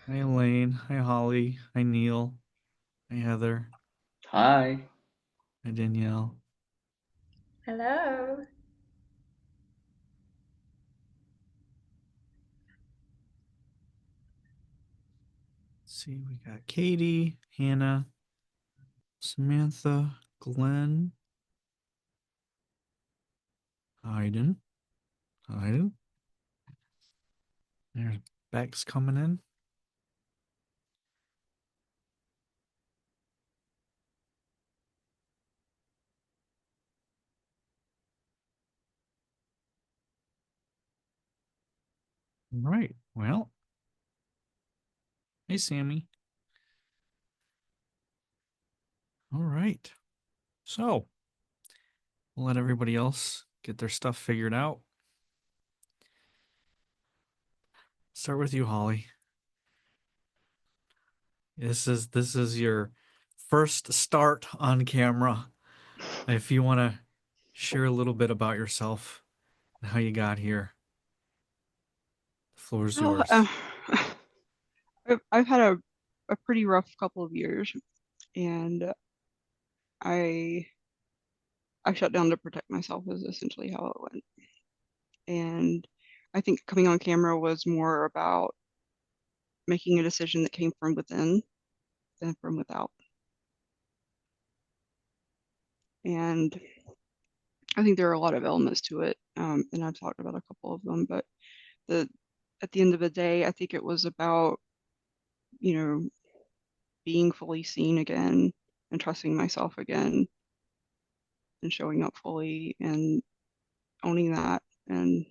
Hi, Elaine. Hi, Holly. Hi, Neil. Hi, Heather. Hi. Hi, Danielle. Hello. Let's see, we got Katie, Hannah, Samantha, Glenn, Hayden. Hayden. There's Bex coming in. All right. Well, hey, Sammy. All right. So we'll let everybody else get their stuff figured out. Start with you, Holly. This is your first start on camera. If you want to share a little bit about yourself and how you got here, the floor is Well, yours. I've had a pretty rough couple of years, and I I shut down to protect myself is essentially how it went. And I think coming on camera was more about making a decision that came from within than from without. And I think there are a lot of elements to it, and I've talked about a couple of them. But the at the end of the day, I think it was about, you know, being fully seen again and trusting myself again and showing up fully and owning that and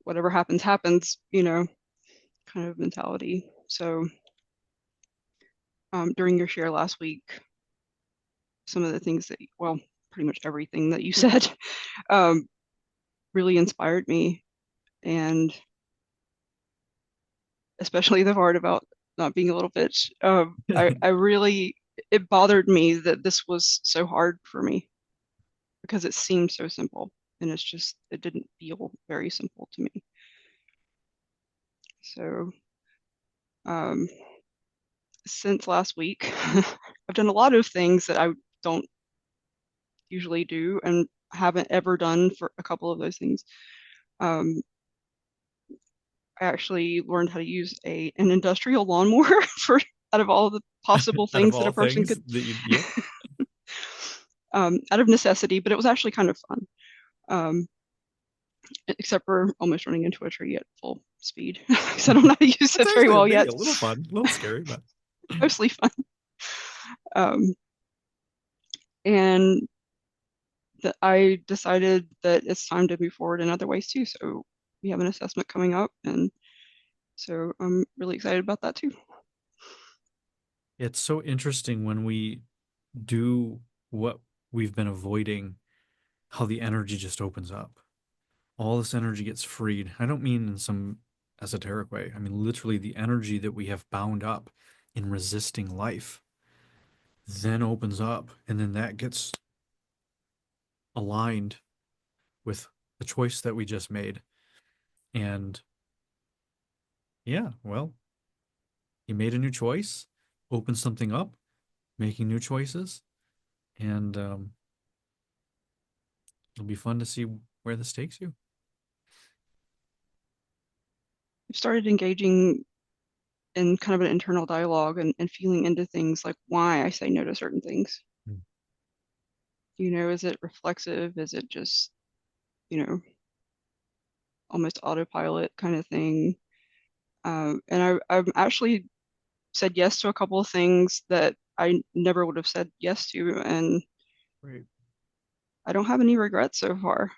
whatever happens happens, kind of mentality. So during your share last week, some of the things that, well, pretty much everything that you said um, really inspired me, and especially the part about not being a little bitch. I really, it bothered me that this was so hard for me because it seemed so simple, and it didn't feel very simple to me. So um, since last week, I've done a lot of things that I don't usually do and haven't ever done for a couple of those things. Um, I actually learned how to use an industrial lawnmower for out of all the possible Out of things that all a person things could, that yep. out of necessity, but it was actually kind of fun, except for almost running into a tree at full speed because I don't know how to use That's it very actually well maybe yet. a little fun, a little scary, but Mostly fun. Um, and that I decided that it's time to move forward in other ways too. So we have an assessment coming up, and so I'm really excited about that too. it's so interesting when we do what we've been avoiding, how the energy just opens up. All this energy gets freed. I don't mean in some esoteric way. I mean literally the energy that we have bound up in resisting life then opens up, and then that gets aligned with the choice that we just made. And yeah, well, you made a new choice, opened something up, making new choices, and it'll be fun to see where this takes you. I've started engaging in kind of an internal dialogue and feeling into things like why I say no to certain things. Mm. Is it reflexive? Is it just, you know, almost autopilot kind of thing? And I've actually said yes to a couple of things that I never would have said yes to, and Right. I don't have any regrets so far.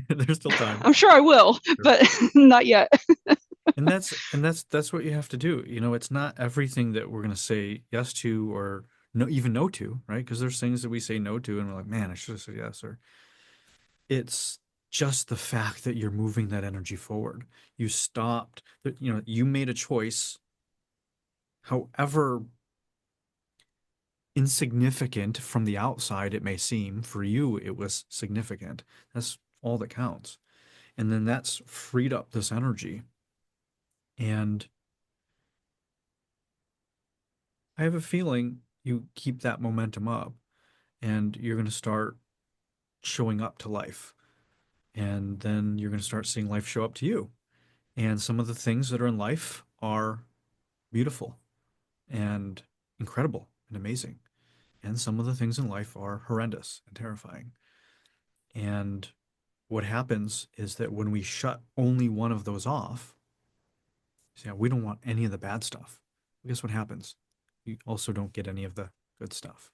There's still time. I'm sure I will, Sure. but not yet. And that's what you have to do. It's not everything that we're gonna say yes to or no even no to, right? Because there's things that we say no to and we're like, man, I should have said yes. Or it's just the fact that you're moving that energy forward. You stopped, you made a choice, however insignificant from the outside it may seem. For you, it was significant. That's all that counts. And then that's freed up this energy. And I have a feeling you keep that momentum up and you're going to start showing up to life. And then you're going to start seeing life show up to you. And some of the things that are in life are beautiful and incredible and amazing. And some of the things in life are horrendous and terrifying. And what happens is that when we shut only one of those off, yeah, we don't want any of the bad stuff. Well, guess what happens? You also don't get any of the good stuff.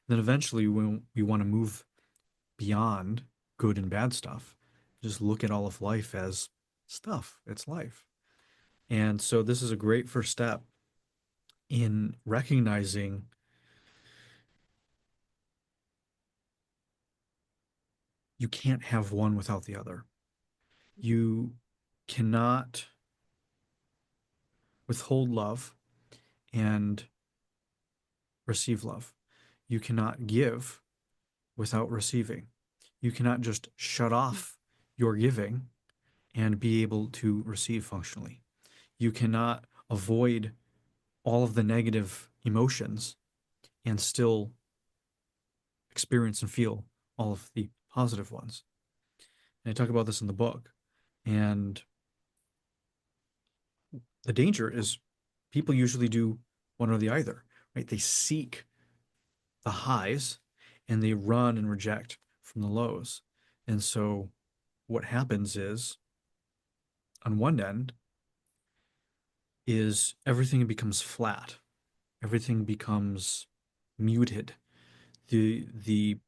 Then eventually, when we want to move beyond good and bad stuff, just look at all of life as stuff. It's life. And so, this is a great first step in recognizing you can't have one without the other. You cannot withhold love and receive love. You cannot give without receiving. You cannot just shut off your giving and be able to receive functionally. You cannot avoid all of the negative emotions and still experience and feel all of the positive ones. And I talk about this in the book. And the danger is people usually do one or the other, right? They seek the highs and they run and reject from the lows. And so what happens is on one end is everything becomes flat. Everything becomes muted. The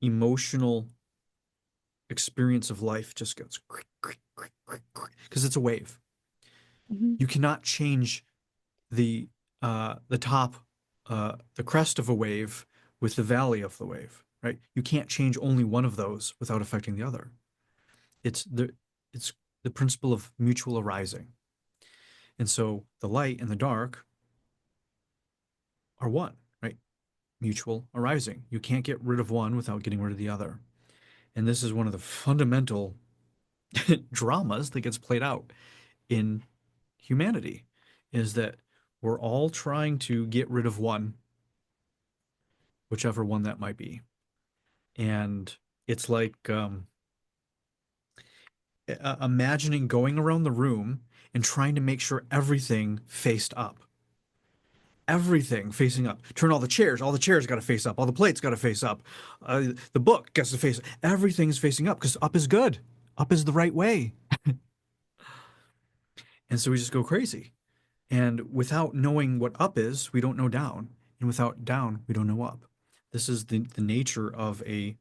emotional experience of life just goes because it's a wave. Mm-hmm. You cannot change the top, the crest of a wave with the valley of the wave, right? You can't change only one of those without affecting the other. It's the it's the principle of mutual arising. And so the light and the dark are one, right? Mutual arising. You can't get rid of one without getting rid of the other. And this is one of the fundamental dramas that gets played out in humanity is that we're all trying to get rid of one, whichever one that might be. And it's like imagining going around the room and trying to make sure everything faced up. Everything facing up. Turn all the chairs got to face up, all the plates got to face up. The book gets to face, everything's facing up because up is good. Up is the right way. And so we just go crazy. And without knowing what up is, we don't know down. And without down, we don't know up. This is the nature of a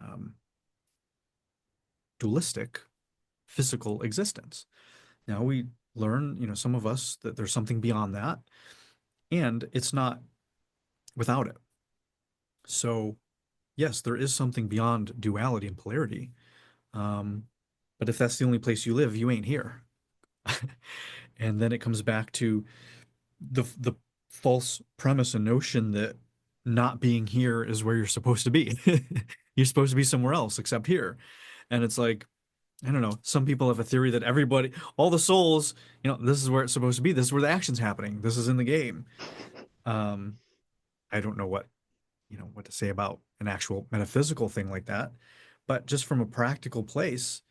um, dualistic physical existence. Now we learn, some of us that there's something beyond that, and it's not without it. So, yes, there is something beyond duality and polarity. Um, but if that's the only place you live, you ain't here. And then it comes back to the false premise and notion that not being here is where you're supposed to be. You're supposed to be somewhere else except here. And it's like, I don't know. Some people have a theory that everybody, all the souls, this is where it's supposed to be. This is where the action's happening. This is in the game. Um, I don't know what to say about an actual metaphysical thing like that, but just from a practical place,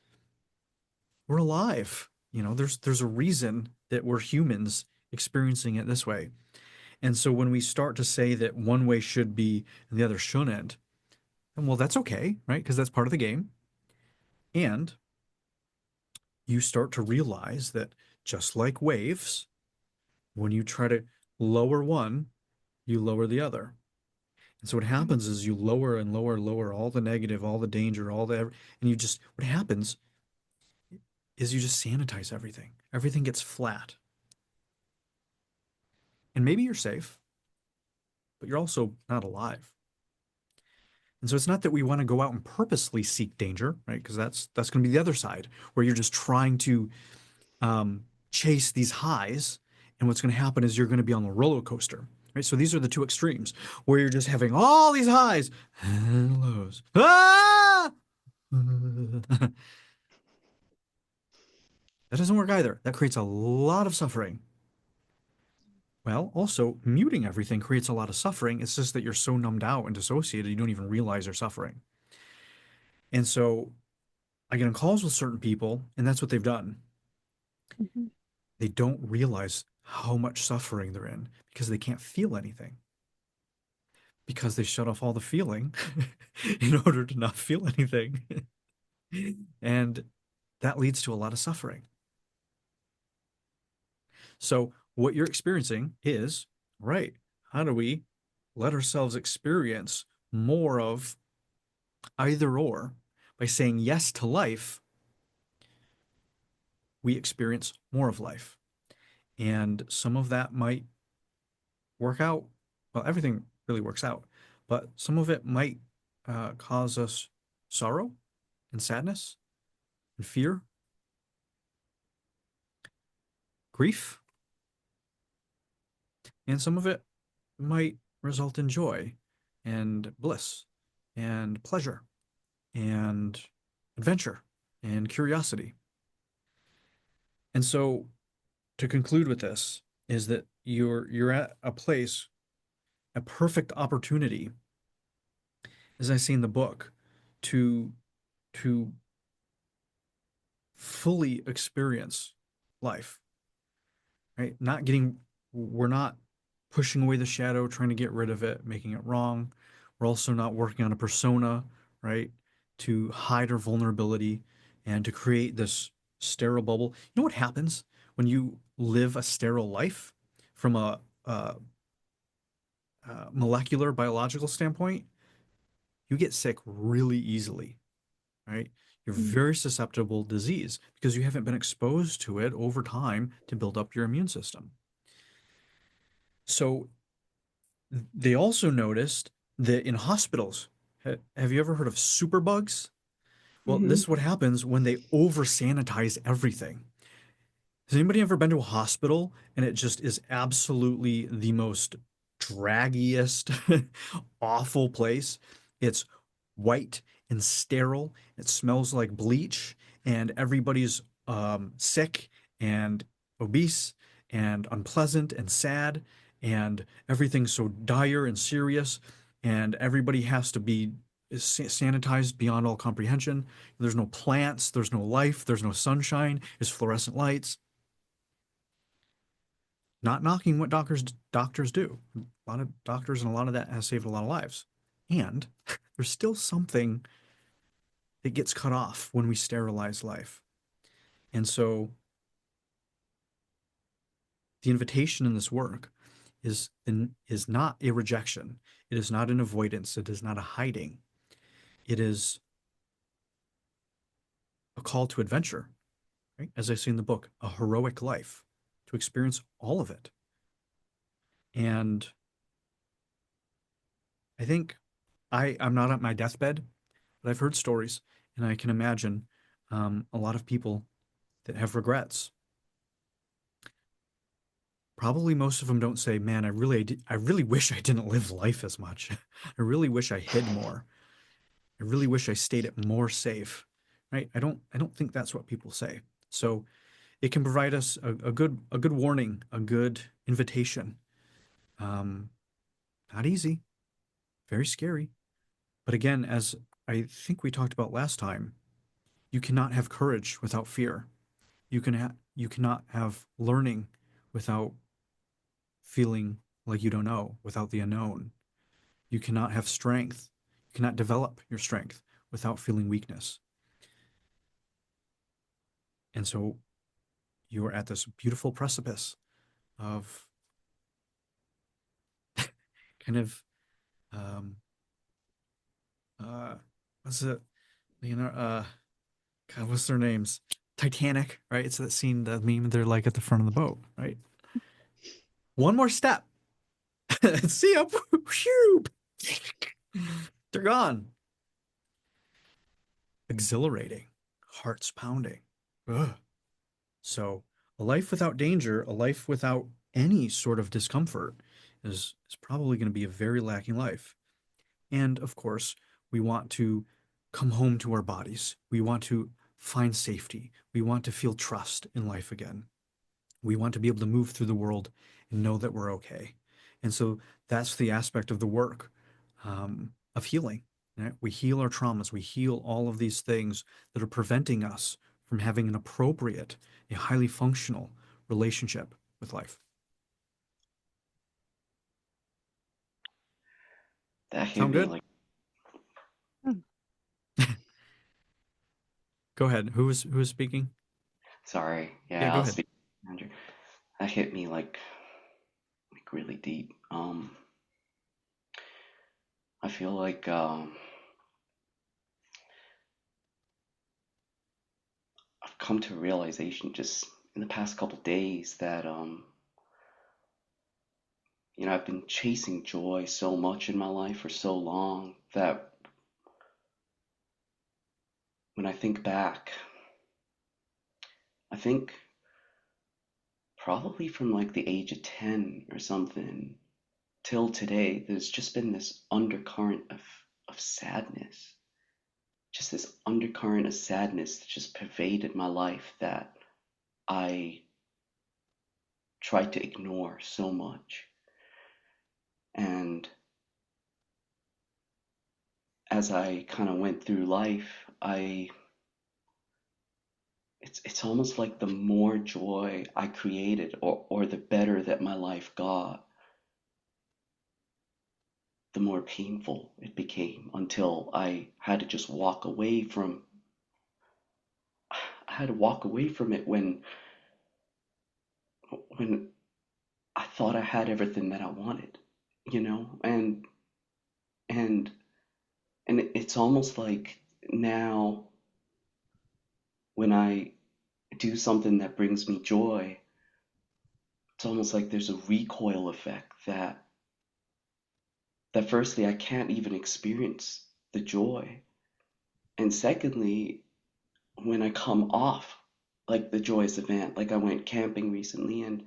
we're alive. There's a reason that we're humans experiencing it this way. And so when we start to say that one way should be and the other shouldn't, then well, that's okay, right? Because that's part of the game. And you start to realize that just like waves, when you try to lower one, you lower the other. And so what happens is you lower and lower, lower all the negative, all the danger, and what happens is you just sanitize everything. Everything gets flat. And maybe you're safe, but you're also not alive. And so it's not that we want to go out and purposely seek danger, right? Because that's going to be the other side, where you're just trying to chase these highs, and what's going to happen is you're going to be on the roller coaster, right? So these are the two extremes, where you're just having all these highs and lows. Ah! That doesn't work either. That creates a lot of suffering. Well, also, muting everything creates a lot of suffering. It's just that you're so numbed out and dissociated, you don't even realize you're suffering. And so I get on calls with certain people, and that's what they've done. Mhm. They don't realize how much suffering they're in because they can't feel anything, because they shut off all the feeling in order to not feel anything. And that leads to a lot of suffering. So, what you're experiencing is right. How do we let ourselves experience more of either or? By saying yes to life, we experience more of life. And some of that might work out. Well, everything really works out, but some of it might cause us sorrow and sadness and fear, grief, and some of it might result in joy and bliss and pleasure and adventure and curiosity. And so to conclude with this is that you're at a place, a perfect opportunity, as I see in the book, to to fully experience life, right? Not getting, we're not pushing away the shadow, trying to get rid of it, making it wrong. We're also not working on a persona, right? To hide our vulnerability and to create this sterile bubble. You know what happens when you live a sterile life from a molecular biological standpoint? You get sick really easily, right? You're Mhm. very susceptible to disease because you haven't been exposed to it over time to build up your immune system. So they also noticed that in hospitals, have you ever heard of superbugs? Well, this Mhm. is what happens when they over sanitize everything. Has anybody ever been to a hospital and it just is absolutely the most draggiest, awful place? It's white and sterile. It smells like bleach, and everybody's sick and obese and unpleasant and sad, and everything's so dire and serious, and everybody has to be sanitized beyond all comprehension. There's no plants, there's no life, there's no sunshine, it's fluorescent lights. Not knocking what doctors do. A lot of doctors and a lot of that has saved a lot of lives. And there's still something that gets cut off when we sterilize life. And so the invitation in this work is not a rejection. It is not an avoidance. It is not a hiding. It is a call to adventure, right? As I say in the book, a heroic life to experience all of it. And I think I'm not at my deathbed, but I've heard stories, and I can imagine a lot of people that have regrets. Probably most of them don't say, "Man, I really wish I didn't live life as much. I really wish I hid more. I really wish I stayed it more safe." Right? I don't think that's what people say. So it can provide us a good warning, a good invitation. Um, Not easy, very scary. But again, as I think we talked about last time, you cannot have courage without fear. You cannot have learning without feeling like you don't know, without the unknown. You cannot have strength. You cannot develop your strength without feeling weakness. And so you are at this beautiful precipice of kind of um uh what's it, you know, God, what's their names? Titanic, right? It's that scene, that meme, they're like at the front of the boat, right? One more step. See ya. They're gone. Exhilarating, hearts pounding. Ugh. So, a life without danger, a life without any sort of discomfort is probably going to be a very lacking life. And of course, we want to come home to our bodies. We want to find safety. We want to feel trust in life again. We want to be able to move through the world and know that we're okay. And so that's the aspect of the work of healing. Right? We heal our traumas. We heal all of these things that are preventing us from having an appropriate, a highly functional relationship with life. That hit Sound me good? like, Hmm. Go ahead. Who is speaking? sorry. Yeah, Yeah, go I'll ahead. speak, Andrew. That hit me like really deep. I feel like I've come to a realization just in the past couple days that I've been chasing joy so much in my life for so long that when I think back, I think probably from like the age of 10 or something till today, there's just been this undercurrent of sadness, just this undercurrent of sadness that just pervaded my life that I tried to ignore so much. And as I kind of went through life, it's almost like the more joy I created or the better that my life got, the more painful it became until I had to walk away from it when I thought I had everything that I wanted, you know? And and it's almost like now when I do something that brings me joy, it's almost like there's a recoil effect that firstly I can't even experience the joy. And secondly, when I come off like the joyous event, like I went camping recently, and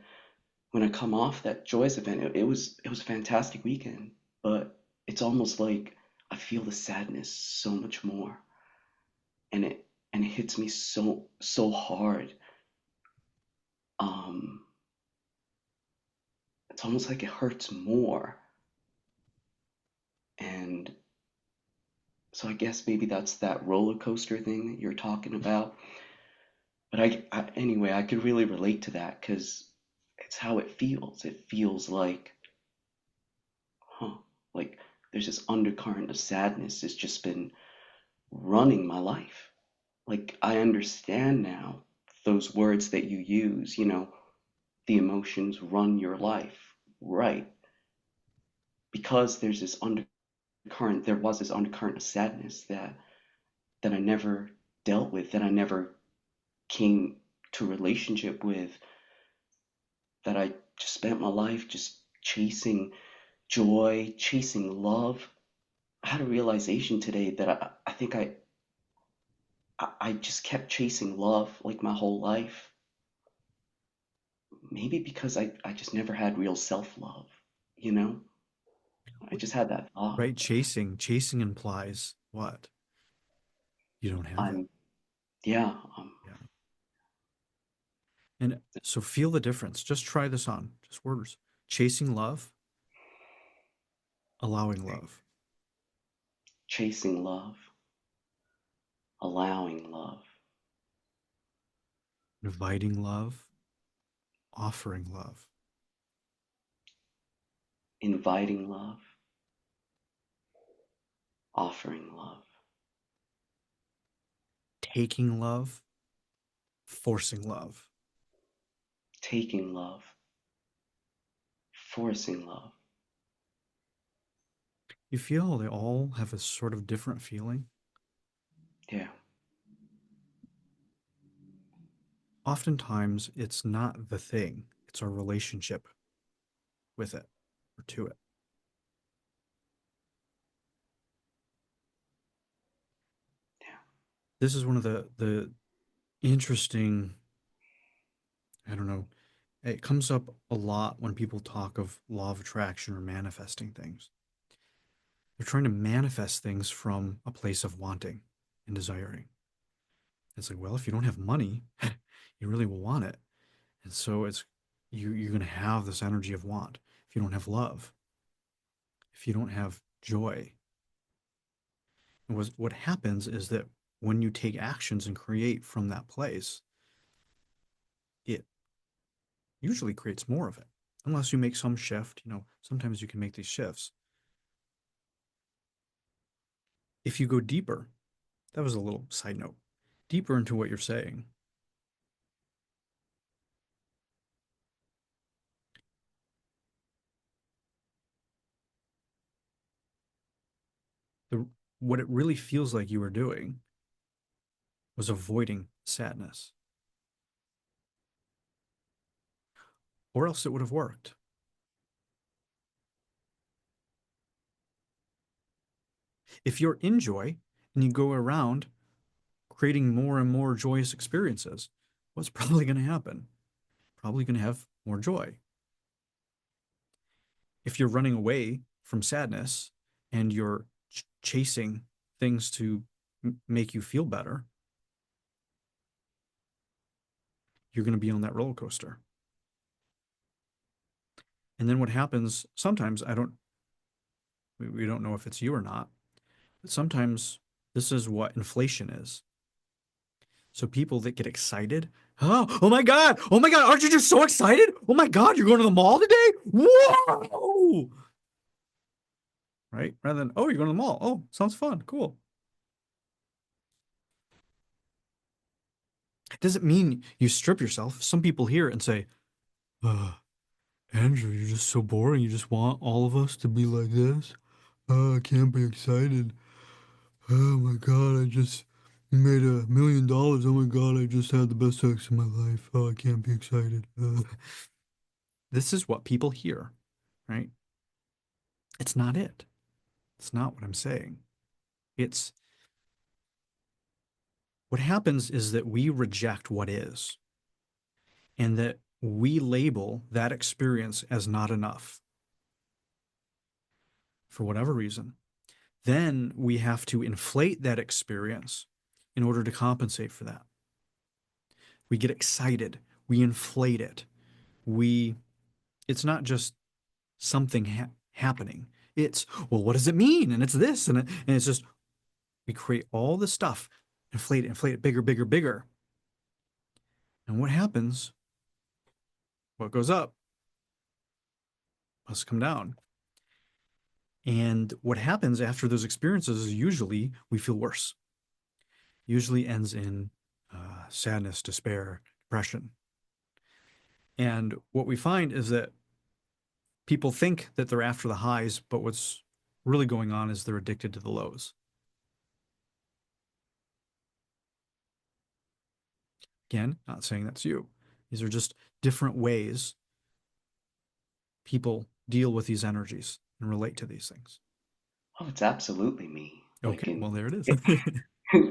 when I come off that joyous event, it was a fantastic weekend, but it's almost like I feel the sadness so much more, and it hits me so hard. Um, it's almost like it hurts more, and so I guess maybe that's that roller coaster thing that you're talking about. But anyway, I could really relate to that because it's how it feels. It feels like, huh, like there's this undercurrent of sadness that's just been running my life. Like I understand now those words that you use, the emotions run your life. Right. Because there was this undercurrent of sadness that I never dealt with, that I never came to a relationship with, that I just spent my life just chasing joy, chasing love. I had a realization today that I think I just kept chasing love like my whole life. Maybe because I just never had real self-love, you know? I just had that thought. Right? Chasing implies what? You don't have it. I'm, yeah, Yeah. And so feel the difference. Just try this on. Just words. Chasing love, allowing love. chasing love, allowing love, Inviting love, offering love. inviting love, offering love, Taking love, forcing love. taking love, forcing love. You feel they all have a sort of different feeling. Yeah, Oftentimes, it's not the thing, it's our relationship with it or to it. yeah, This is one of the interesting, I don't know, it comes up a lot when people talk of law of attraction or manifesting things. They're trying to manifest things from a place of wanting and desiring. It's like, well, if you don't have money, you really will want it. And so you're going to have this energy of want. If you don't have love, if you don't have joy, and what happens is that when you take actions and create from that place, it usually creates more of it. Unless you make some shift, sometimes you can make these shifts. If you go deeper, that was a little side note, deeper into what you're saying, the what it really feels like you were doing was avoiding sadness, or else it would have worked. If you're in joy and you go around creating more and more joyous experiences, what's probably going to happen? Probably going to have more joy. If you're running away from sadness and you're chasing things to make you feel better, you're going to be on that roller coaster. And then what happens sometimes, we don't know if it's you or not, but sometimes this is what inflation is. So people that get excited, oh my God, aren't you just so excited? Oh my God, you're going to the mall today? Whoa! Right? Rather than, oh, you're going to the mall. Oh, sounds fun. Cool. It doesn't mean you strip yourself. Some people hear it and say, Andrew, you're just so boring. You just want all of us to be like this. I can't be excited. Oh my God, I just made $1 million. Oh my God, I just had the best sex in my life. Oh, I can't be excited. This is what people hear, right? It's not it. It's not what I'm saying. It's what happens is that we reject what is and that we label that experience as not enough for whatever reason. Then we have to inflate that experience in order to compensate for that. We get excited, we inflate it. We it's not just something happening. It's, well, what does it mean? And it's this and it's just we create all this stuff, inflate it bigger, bigger, bigger. And what happens? What goes up must come down. And what happens after those experiences is usually we feel worse. Usually ends in sadness, despair, depression. And what we find is that people think that they're after the highs, but what's really going on is they're addicted to the lows. Again, not saying that's you. These are just different ways people deal with these energies and relate to these things. Oh, it's absolutely me. Okay, Like well, there it is.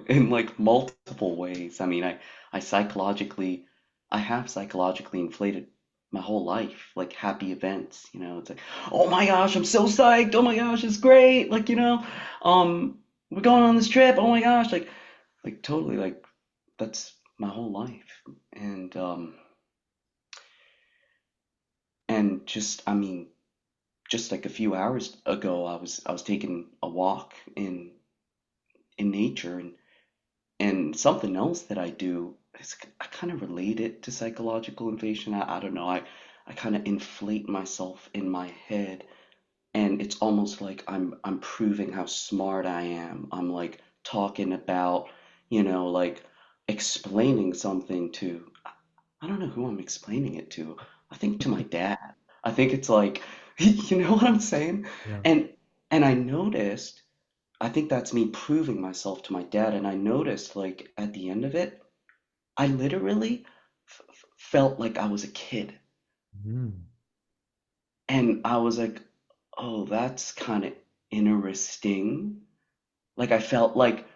in like multiple ways. I mean, I psychologically, I have psychologically inflated my whole life, like happy events, it's like, oh my gosh, I'm so psyched. Oh my gosh, it's great. Like, we're going on this trip. Oh my gosh, like totally like that's my whole life. And just, I mean, just like a few hours ago, I was taking a walk in nature and something else that I do is I kind of relate it to psychological inflation. I don't know. I kind of inflate myself in my head, and it's almost like I'm proving how smart I am. I'm like talking about, like explaining something to, I don't know who I'm explaining it to. I think to my dad. I think it's like, you know what I'm saying? Yeah. And and I noticed I think that's me proving myself to my dad. And I noticed, like, at the end of it, I literally felt like I was a kid. Mm. And I was like, oh, that's kind of interesting. Like, I felt like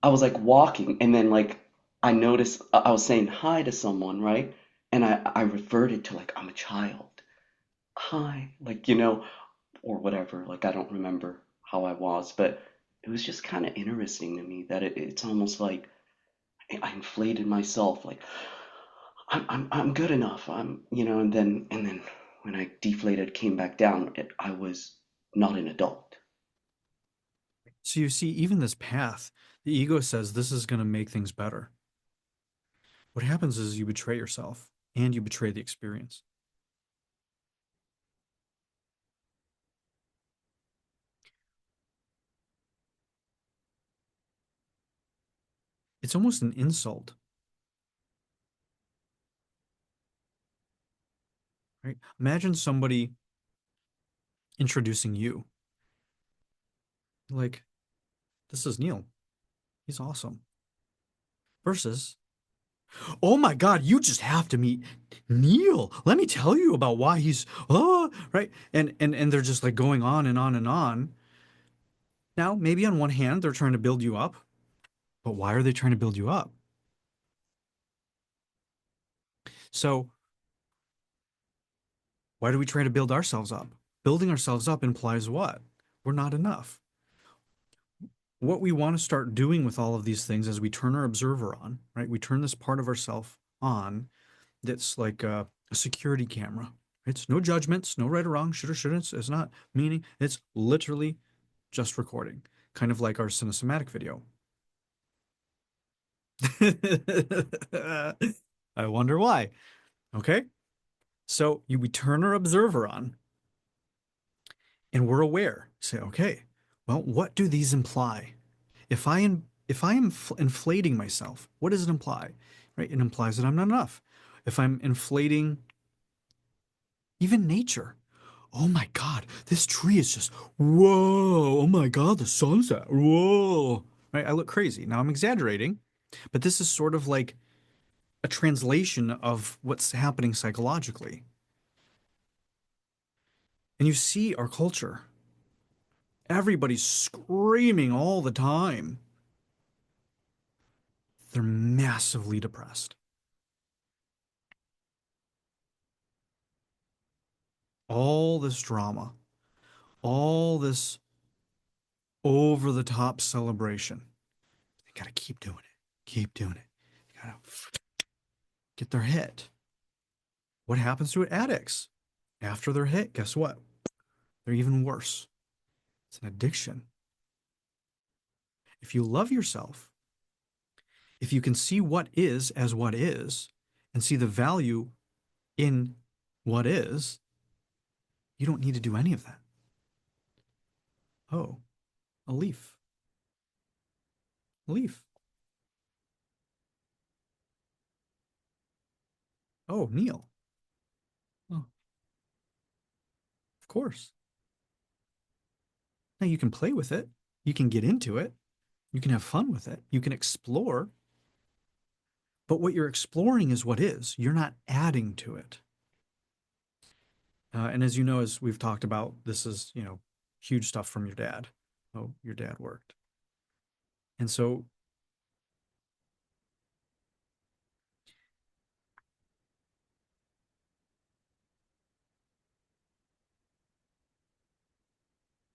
I was like walking, and then, like, I noticed I was saying hi to someone, right? And I reverted to, like, I'm a child. Hi. Like, or whatever. Like, I don't remember how I was, but it was just kind of interesting to me that it's almost like I inflated myself like I'm good enough. And then when I deflated, came back down, I was not an adult. So you see, even this path, the ego says this is going to make things better. What happens is you betray yourself and you betray the experience. It's almost an insult, right? Imagine somebody introducing you like, this is Neil. He's awesome. Versus, oh my God, you just have to meet Neil. Let me tell you about why he's, oh, right. And they're just like going on and on and on. Now, maybe on one hand, they're trying to build you up, but why are they trying to build you up? So why do we try to build ourselves up? Building ourselves up implies what? We're not enough. What we want to start doing with all of these things as we turn our observer on, right? We turn this part of ourself on that's like a security camera. It's no judgments, no right or wrong, should or shouldn't. It's not meaning. It's literally just recording, kind of like our cinesomatic video. I wonder why. Okay. So we turn our observer on and we're aware. Say, okay, well, what do these imply? If I am inflating myself, what does it imply? Right? It implies that I'm not enough. If I'm inflating even nature, oh my God, this tree is just, whoa, oh my God, the sunset, whoa. Right? I look crazy. Now I'm exaggerating, but this is sort of like a translation of what's happening psychologically. And you see our culture. Everybody's screaming all the time. They're massively depressed. All this drama, all this over the top celebration. They got to keep doing it, keep doing it. They got to get their hit. What happens to addicts? After they're hit, guess what? They're even worse. It's an addiction. If you love yourself, if you can see what is as what is and see the value in what is, you don't need to do any of that. Oh, a leaf. A leaf. Oh, Neil. Oh, of course. Now you can play with it. You can get into it. You can have fun with it. You can explore. But what you're exploring is what is. You're not adding to it. And as you know, as we've talked about, this is, huge stuff from your dad. Oh, your dad worked. And so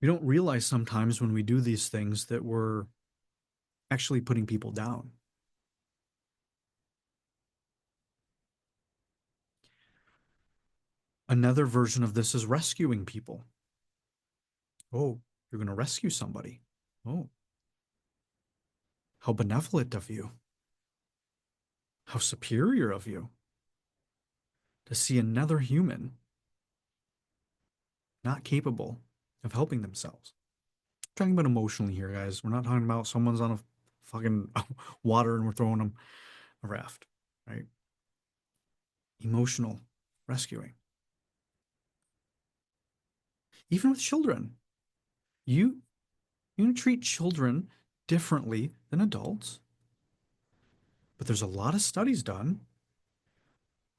we don't realize sometimes when we do these things that we're actually putting people down. Another version of this is rescuing people. Oh, you're going to rescue somebody. Oh, how benevolent of you. How superior of you to see another human not capable of helping themselves. I'm talking about emotionally here, guys. We're not talking about someone's on a fucking water and we're throwing them a raft, right? Emotional rescuing. Even with children, you you treat children differently than adults, but there's a lot of studies done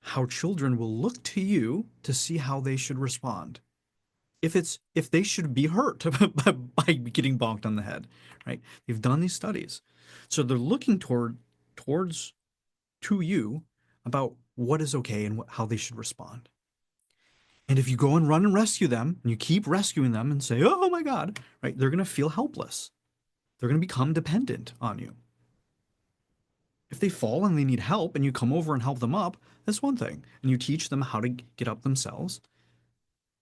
how children will look to you to see how they should respond. If they should be hurt by getting bonked on the head, right? They've done these studies. So they're looking towards to you about what is okay and how they should respond. And if you go and run and rescue them and you keep rescuing them and say, oh my God, right, they're going to feel helpless. They're going to become dependent on you. If they fall and they need help and you come over and help them up, that's one thing. And you teach them how to get up themselves.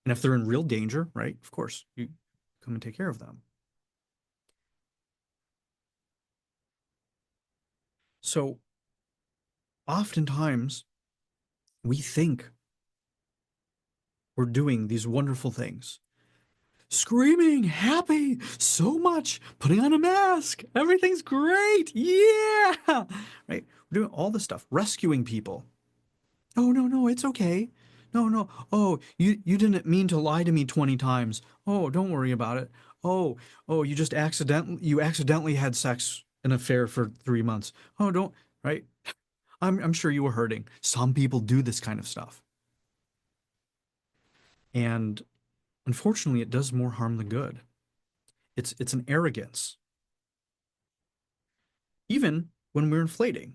And if they're in real danger, right, of course, you come and take care of them. So oftentimes we think we're doing these wonderful things. Screaming, happy, so much, putting on a mask. Everything's great. Yeah. Right? We're doing all this stuff, rescuing people. Oh, no, no, it's okay. No, no. Oh, you didn't mean to lie to me 20 times. Oh, don't worry about it. Oh, oh, you accidentally had sex an affair for 3 months. Oh, don't, right? I'm sure you were hurting. Some people do this kind of stuff. And unfortunately, it does more harm than good. It's an arrogance. Even when we're inflating,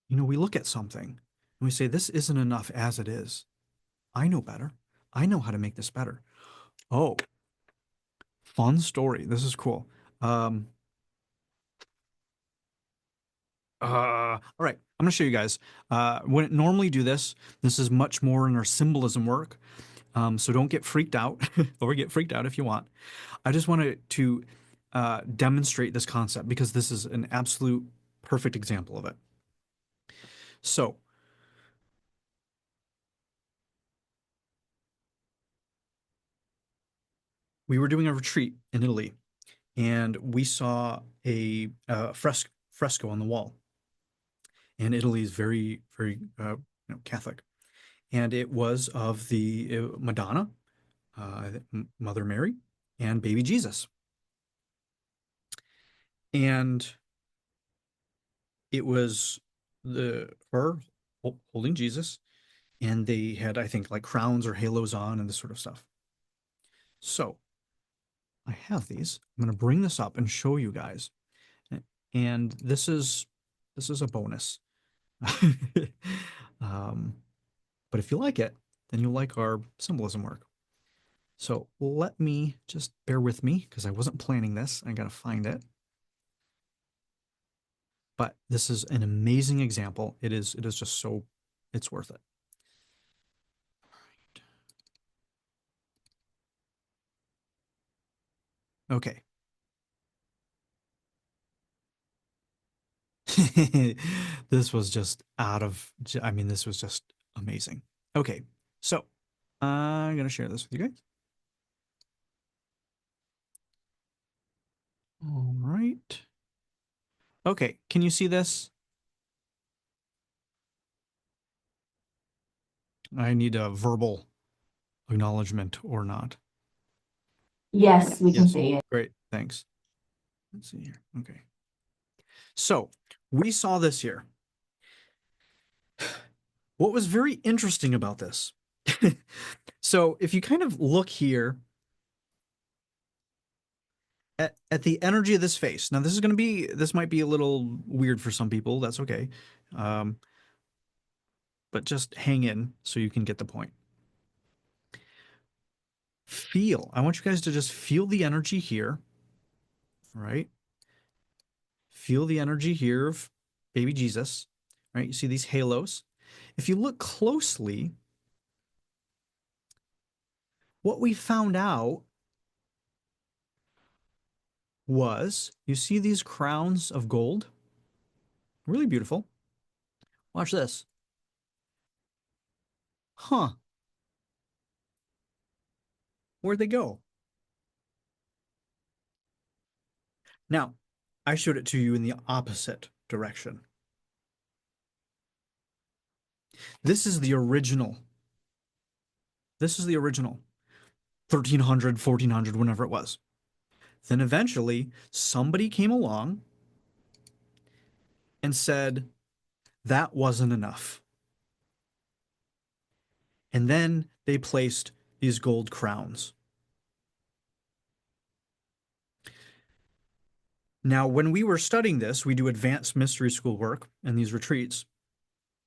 we look at something and we say, this isn't enough as it is. I know better. I know how to make this better. Oh, fun story. This is cool. Um, all right, I'm gonna show you guys. When normally do this, this is much more in our symbolism work. So don't get freaked out, or get freaked out if you want. I just wanted to demonstrate this concept because this is an absolute perfect example of it. So we were doing a retreat in Italy, and we saw a fresco on the wall. And Italy is very, very Catholic, and it was of the Madonna, Mother Mary, and baby Jesus. And it was her holding Jesus, and they had, I think, like crowns or halos on and this sort of stuff. So I have these. I'm going to bring this up and show you guys. And this is a bonus. um, but if you like it, then you'll like our symbolism work. So let me just bear with me because I wasn't planning this. I got to find it. But this is an amazing example. It is just so, it's worth it. Okay. This was just I mean, this was just amazing. Okay. So I'm going to share this with you guys. All right. Okay. Can you see this? I need a verbal acknowledgement or not. Yes, we can Yes. see it. Great. Thanks. Let's see here. Okay. So we saw this here. What was very interesting about this? So if you kind of look here at the energy of this face, now this might be a little weird for some people. That's okay. But just hang in so you can get the point. I want you guys to just feel the energy here, right? Feel the energy here of baby Jesus, right? You see these halos. If you look closely, what we found out was you see these crowns of gold? Really beautiful. Watch this. Huh. Where'd they go? Now, I showed it to you in the opposite direction. This is the original. This is the original. 1300, 1400, whenever it was. Then eventually somebody came along and said that wasn't enough. And then they placed these gold crowns. Now, when we were studying this, we do advanced mystery school work and these retreats,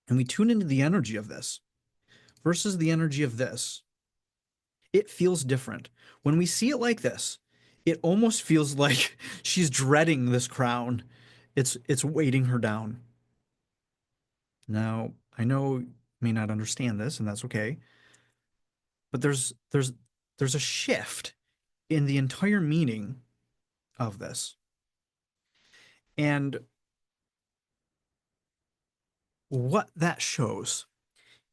and we tune into the energy of this versus the energy of this. It feels different. When we see it like this, it almost feels like she's dreading this crown. It's weighting her down. Now, I know you may not understand this, and that's okay, but there's a shift in the entire meaning of this. And what that shows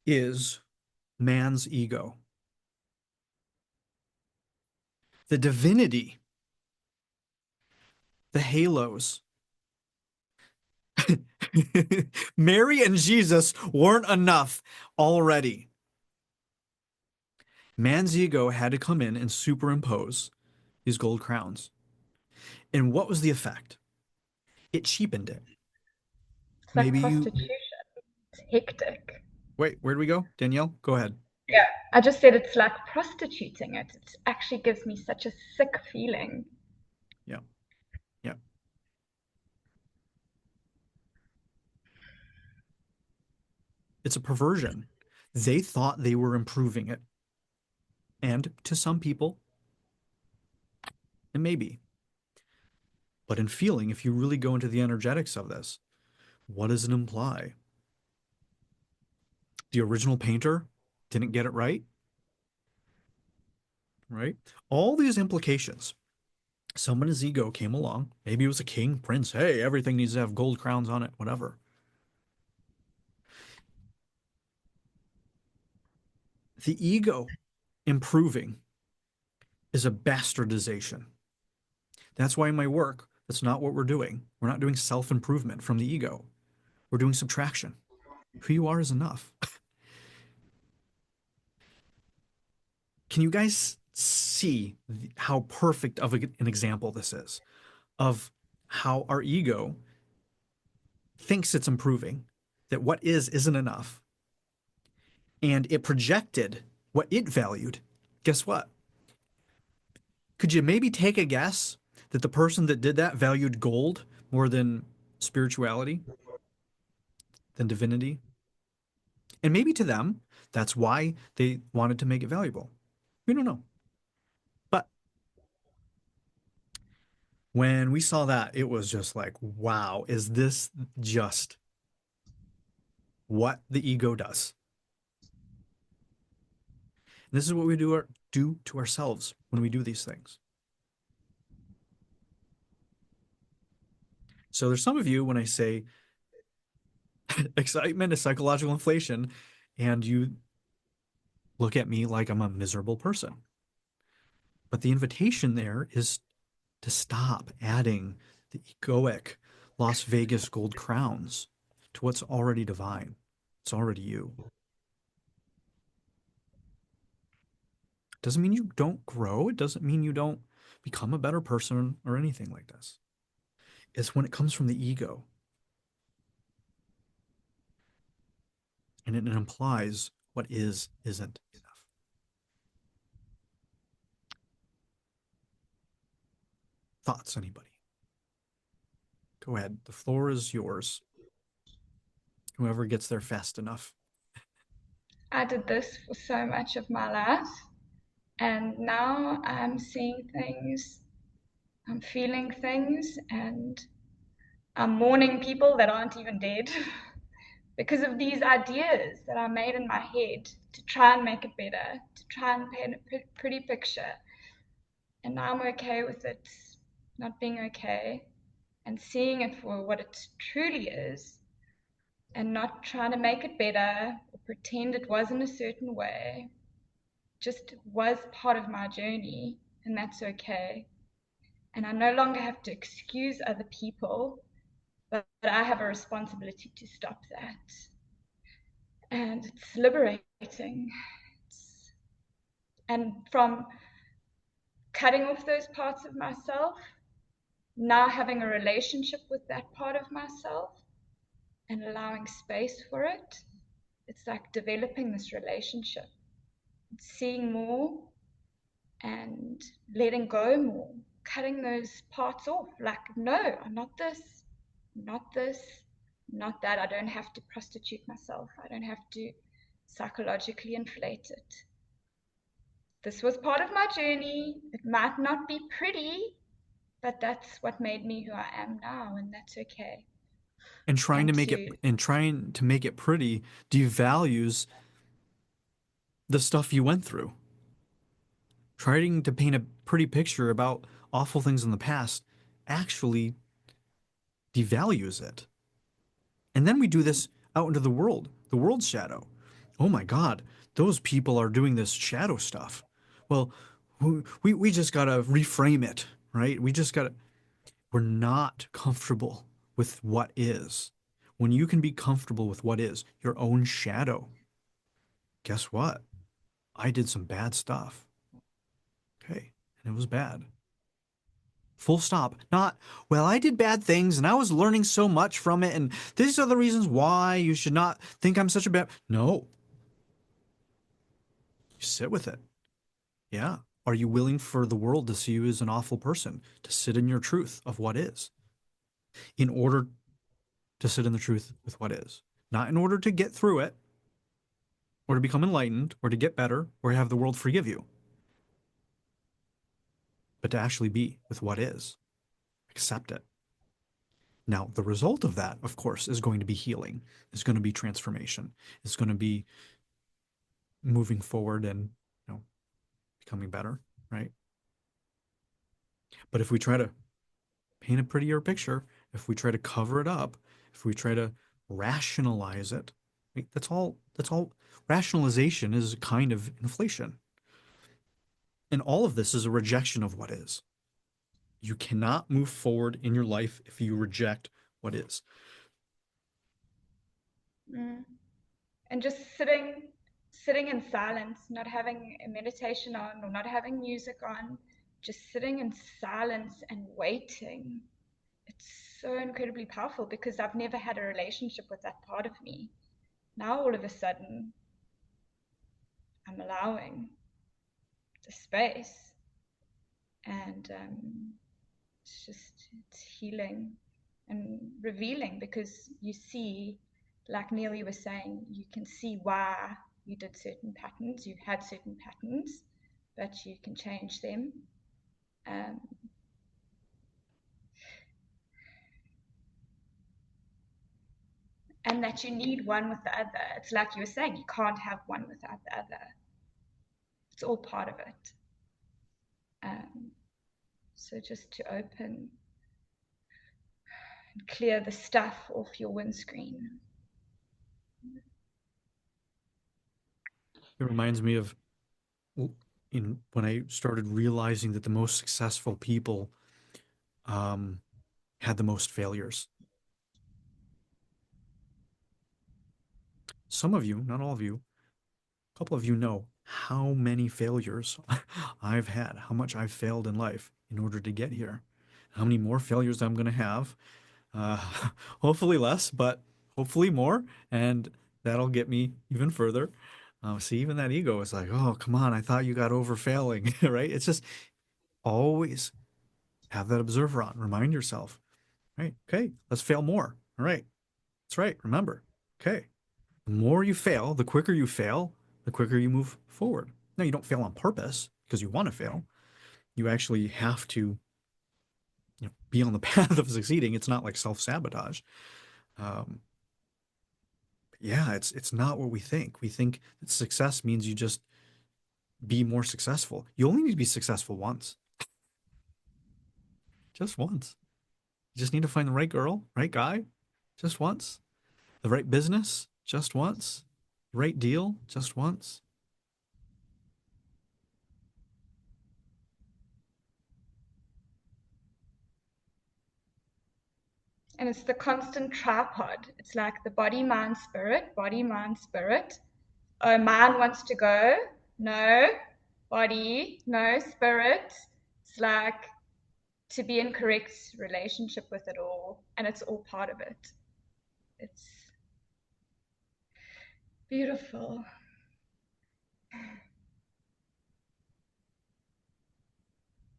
is man's ego. The divinity, the halos. Mary and Jesus weren't enough already. Man's ego had to come in and superimpose these gold crowns. And what was the effect? It cheapened it. It's like Maybe you prostitution. It's hectic. wait, where do we go? Danielle, go ahead. Yeah, I just said it's like prostituting it. It actually gives me such a sick feeling. Yeah. Yeah. It's a perversion. They thought they were improving it. And to some people, it may be. But in feeling, if you really go into the energetics of this, what does it imply? The original painter didn't get it right, right? All these implications. Someone's ego came along. Maybe it was a king, prince. Hey, everything needs to have gold crowns on it, whatever. The ego improving is a bastardization. That's why in my work, that's not what we're doing. We're not doing self improvement from the ego, we're doing subtraction. Who you are is enough. Can you guys see how perfect of an example this is of how our ego thinks it's improving, that what is isn't enough, and it projected what it valued? Guess what? Could you maybe take a guess that the person that did that valued gold more than spirituality, than divinity? And maybe to them, that's why they wanted to make it valuable. We don't know. But when we saw that, it was just like, wow, is this just what the ego does? And this is what we do to ourselves when we do these things. So there's some of you, when I say excitement is psychological inflation, and you look at me like I'm a miserable person. But the invitation there is to stop adding the egoic Las Vegas gold crowns to what's already divine. It's already you. Doesn't mean you don't grow. It doesn't mean you don't become a better person or anything like this. It's when it comes from the ego and it implies what is isn't enough. Thoughts, anybody? Go ahead. The floor is yours. Whoever gets there fast enough. I did this for so much of my life, and now I'm seeing things, I'm feeling things, and I'm mourning people that aren't even dead because of these ideas that I made in my head to try and make it better, to try and paint a pretty picture. And now I'm okay with it not being okay and seeing it for what it truly is and not trying to make it better or pretend it was in a certain way. Just was part of my journey, and that's okay. And I no longer have to excuse other people, but I have a responsibility to stop that. And it's liberating. And from cutting off those parts of myself, now having a relationship with that part of myself and allowing space for it, it's like developing this relationship, seeing more and letting go more, cutting those parts off. Like, no, I'm not this, not this, not that. I don't have to prostitute myself. I don't have to psychologically inflate it. This was part of my journey. It might not be pretty, but that's what made me who I am now, and that's okay. And trying to And make it and trying to make it pretty devalues the stuff you went through. Trying to paint a pretty picture about awful things in the past actually devalues it. And then we do this out into the world's shadow. Oh my God, those people are doing this shadow stuff. Well, we just got to reframe it, right? We're not comfortable with what is. When you can be comfortable with what is, your own shadow, guess what? I did some bad stuff. Okay. And it was bad. Full stop. Not, well, I did bad things and I was learning so much from it. And these are the reasons why you should not think I'm such a bad. No, you sit with it. Yeah. Are you willing for the world to see you as an awful person, to sit in your truth of what is, in order to sit in the truth with what is? Not in order to get through it, or to become enlightened, or to get better, or have the world forgive you, but to actually be with what is. Accept it. Now, the result of that, of course, is going to be healing, is going to be transformation, is going to be moving forward and, becoming better, right? But if we try to paint a prettier picture, if we try to cover it up, if we try to rationalize it, right, that's all rationalization is a kind of inflation. And all of this is a rejection of what is. You cannot move forward in your life if you reject what is. and just sitting in silence, not having a meditation on or not having music on, just sitting in silence and waiting. It's so incredibly powerful because I've never had a relationship with that part of me. Now all of a sudden I'm allowing the space, and it's healing and revealing, because you see, like Neil, you were saying, you can see why you did certain patterns, you had certain patterns, but you can change them. um, and that you need one with the other. It's like you were saying, you can't have one without the other. It's all part of it. So just to open and clear the stuff off your windscreen. It reminds me of when I started realizing that the most successful people had the most failures. Some of you, not all of you, a couple of you know how many failures I've had, how much I've failed in life in order to get here, how many more failures I'm going to have. Uh, hopefully less, but hopefully more. And that'll get me even further. See, even that ego is like, oh, come on, I thought you got over failing, right? It's just always have that observer on. Remind yourself, right? Okay, let's fail more. All right, that's right. Remember, okay, the more you fail, the quicker you fail, the quicker you move forward. Now, you don't fail on purpose because you want to fail. You actually have to, be on the path of succeeding. It's not like self-sabotage. Um, yeah, it's not what we think. We think that success means you just be more successful. You only need to be successful once, just once. You just need to find the right girl, right guy, just once. The right business, just once. The right deal, just once. And it's the constant tripod. It's like the body, mind, spirit, body, mind, spirit. Oh, mind wants to go. No. Body, no. Spirit. It's like to be in correct relationship with it all. And it's all part of it. It's beautiful.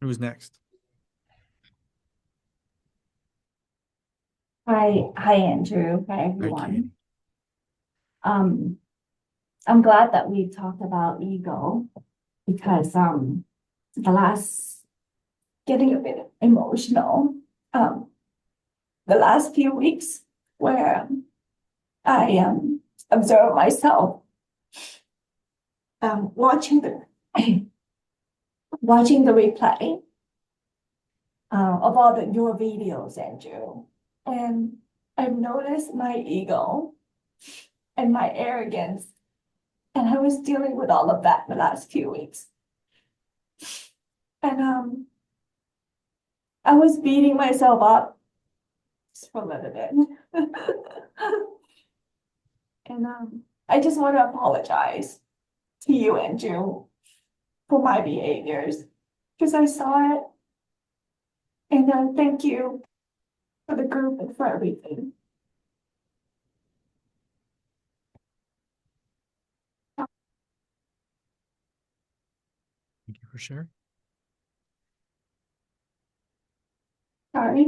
Who's next? Hi, Andrew. Hi, Hi, Katie. everyone. Um, I'm glad that we talked about ego because the last getting a bit emotional. The last few weeks where I observe myself watching the watching the replay of all your videos, Andrew, and I've noticed my ego and my arrogance, and I was dealing with all of that the last few weeks, and I was beating myself up just for a little bit, and I just want to apologize to you, Andrew, for my behaviors because I saw it. And thank you for the group and for everything. Thank you for sharing. Sorry.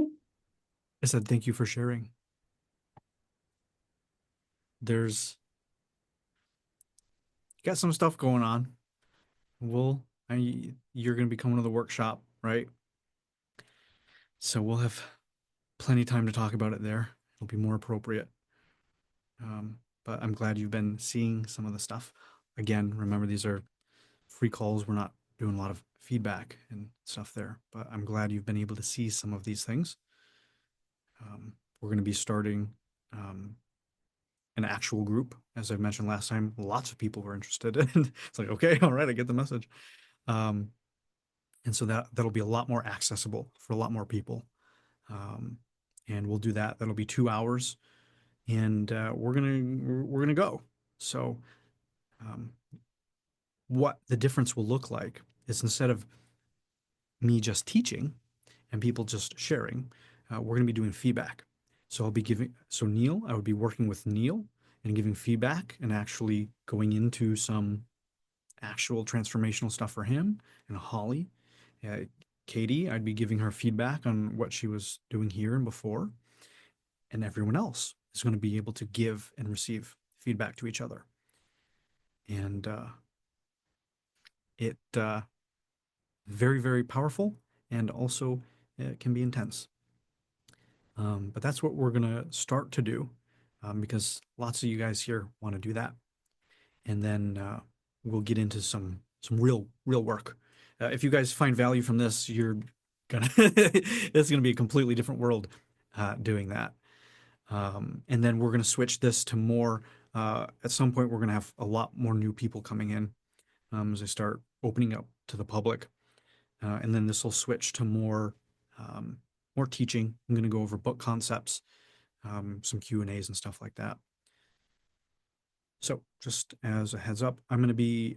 I said thank you for sharing. There's got some stuff going on. You're going to be coming to the workshop, right? So we'll have plenty of time to talk about it there. It'll be more appropriate. But I'm glad you've been seeing some of the stuff. Again, remember these are free calls. We're not doing a lot of feedback and stuff there, but I'm glad you've been able to see some of these things. We're going to be starting an actual group. As I've mentioned last time, lots of people were interested in. It's like, okay, all right, I get the message. And so that'll be a lot more accessible for a lot more people. And we'll do that. That'll be 2 hours, and we're gonna go. So, what the difference will look like is instead of me just teaching and people just sharing, we're gonna be doing feedback. So Neil, I would be working with Neil and giving feedback and actually going into some actual transformational stuff for him, and Holly. Katie, I'd be giving her feedback on what she was doing here and before, and everyone else is going to be able to give and receive feedback to each other. And it very, very powerful, and also it can be intense. But that's what we're going to start to do, because lots of you guys here want to do that. And then we'll get into some real work. If you guys find value from this, you're gonna it's gonna be a completely different world doing that. And then we're gonna switch this to more. At some point, we're gonna have a lot more new people coming in as I start opening up to the public, and then this will switch to more teaching. I'm gonna go over book concepts, some Q&As and stuff like that. So just as a heads up, I'm going to be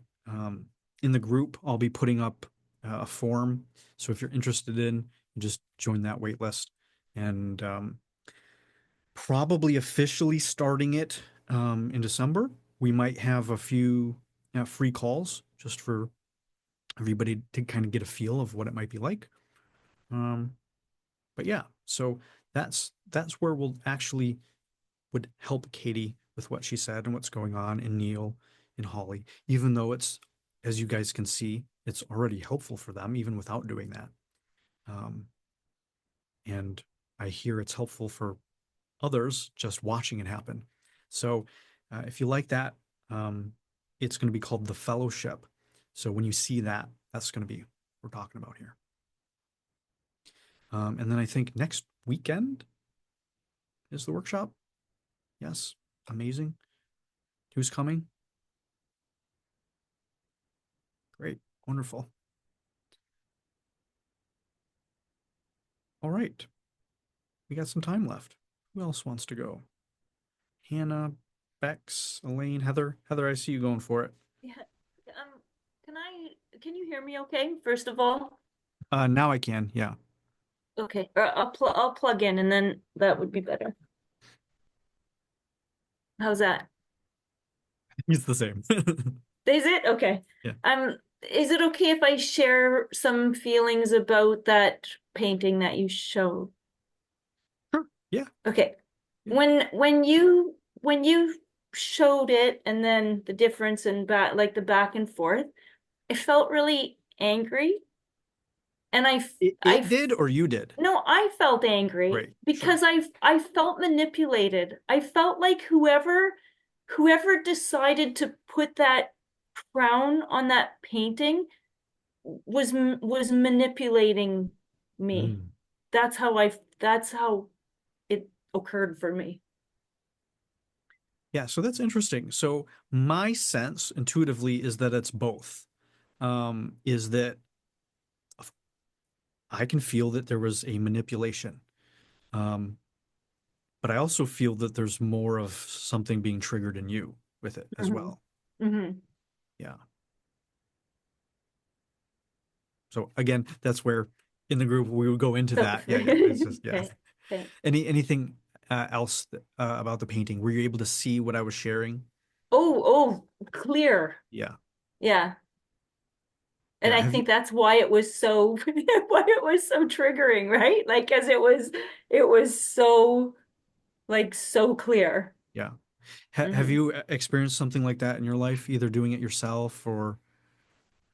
in the group. I'll be putting up a form. So if you're interested in, just join that wait list, and probably officially starting it in December. We might have a few free calls just for everybody to kind of get a feel of what it might be like. But yeah, so that's where we'll actually would help Katie with what she said and what's going on, in Neil, in Holly, even though it's, as you guys can see, it's already helpful for them even without doing that. And I hear it's helpful for others just watching it happen. So if you like that, it's going to be called the fellowship. So when you see that, that's going to be what we're talking about here. And then I think next weekend is the workshop. Yes, amazing. Who's coming? Great, wonderful. All right, we got some time left. Who else wants to go? Hannah, Bex, Elaine, Heather. Heather, I see you going for it. Yeah. Can you hear me okay, first of all? Now I can, yeah. Okay, I'll plug in and then that would be better. How's that? It's the same. Is it? Okay. Yeah. Is it okay if I share some feelings about that painting that you showed? Sure, yeah. Okay. Yeah. When you showed it and then the difference in the back and forth, I felt really angry. and It did or you did? no, I felt angry Right, because sure. I felt manipulated. I felt like whoever decided to put that crown on that painting was manipulating me. Mm. That's how it occurred for me. Yeah, so that's interesting. So my sense intuitively is that it's both. Is that I can feel that there was a manipulation. Um, but I also feel that there's more of something being triggered in you with it as Hmm. well. Hmm. Yeah. So again, that's where in the group we would go into So, that. Yeah, yeah. It's just yeah. okay, okay. Anything else about the painting? Were you able to see what I was sharing? Oh, clear. Yeah, Yeah. And yeah. I Have you? think that's why it was so why it was so triggering, right? Like, because it was so like so clear. Yeah. Have Hmm. you experienced something like that in your life, either doing it yourself or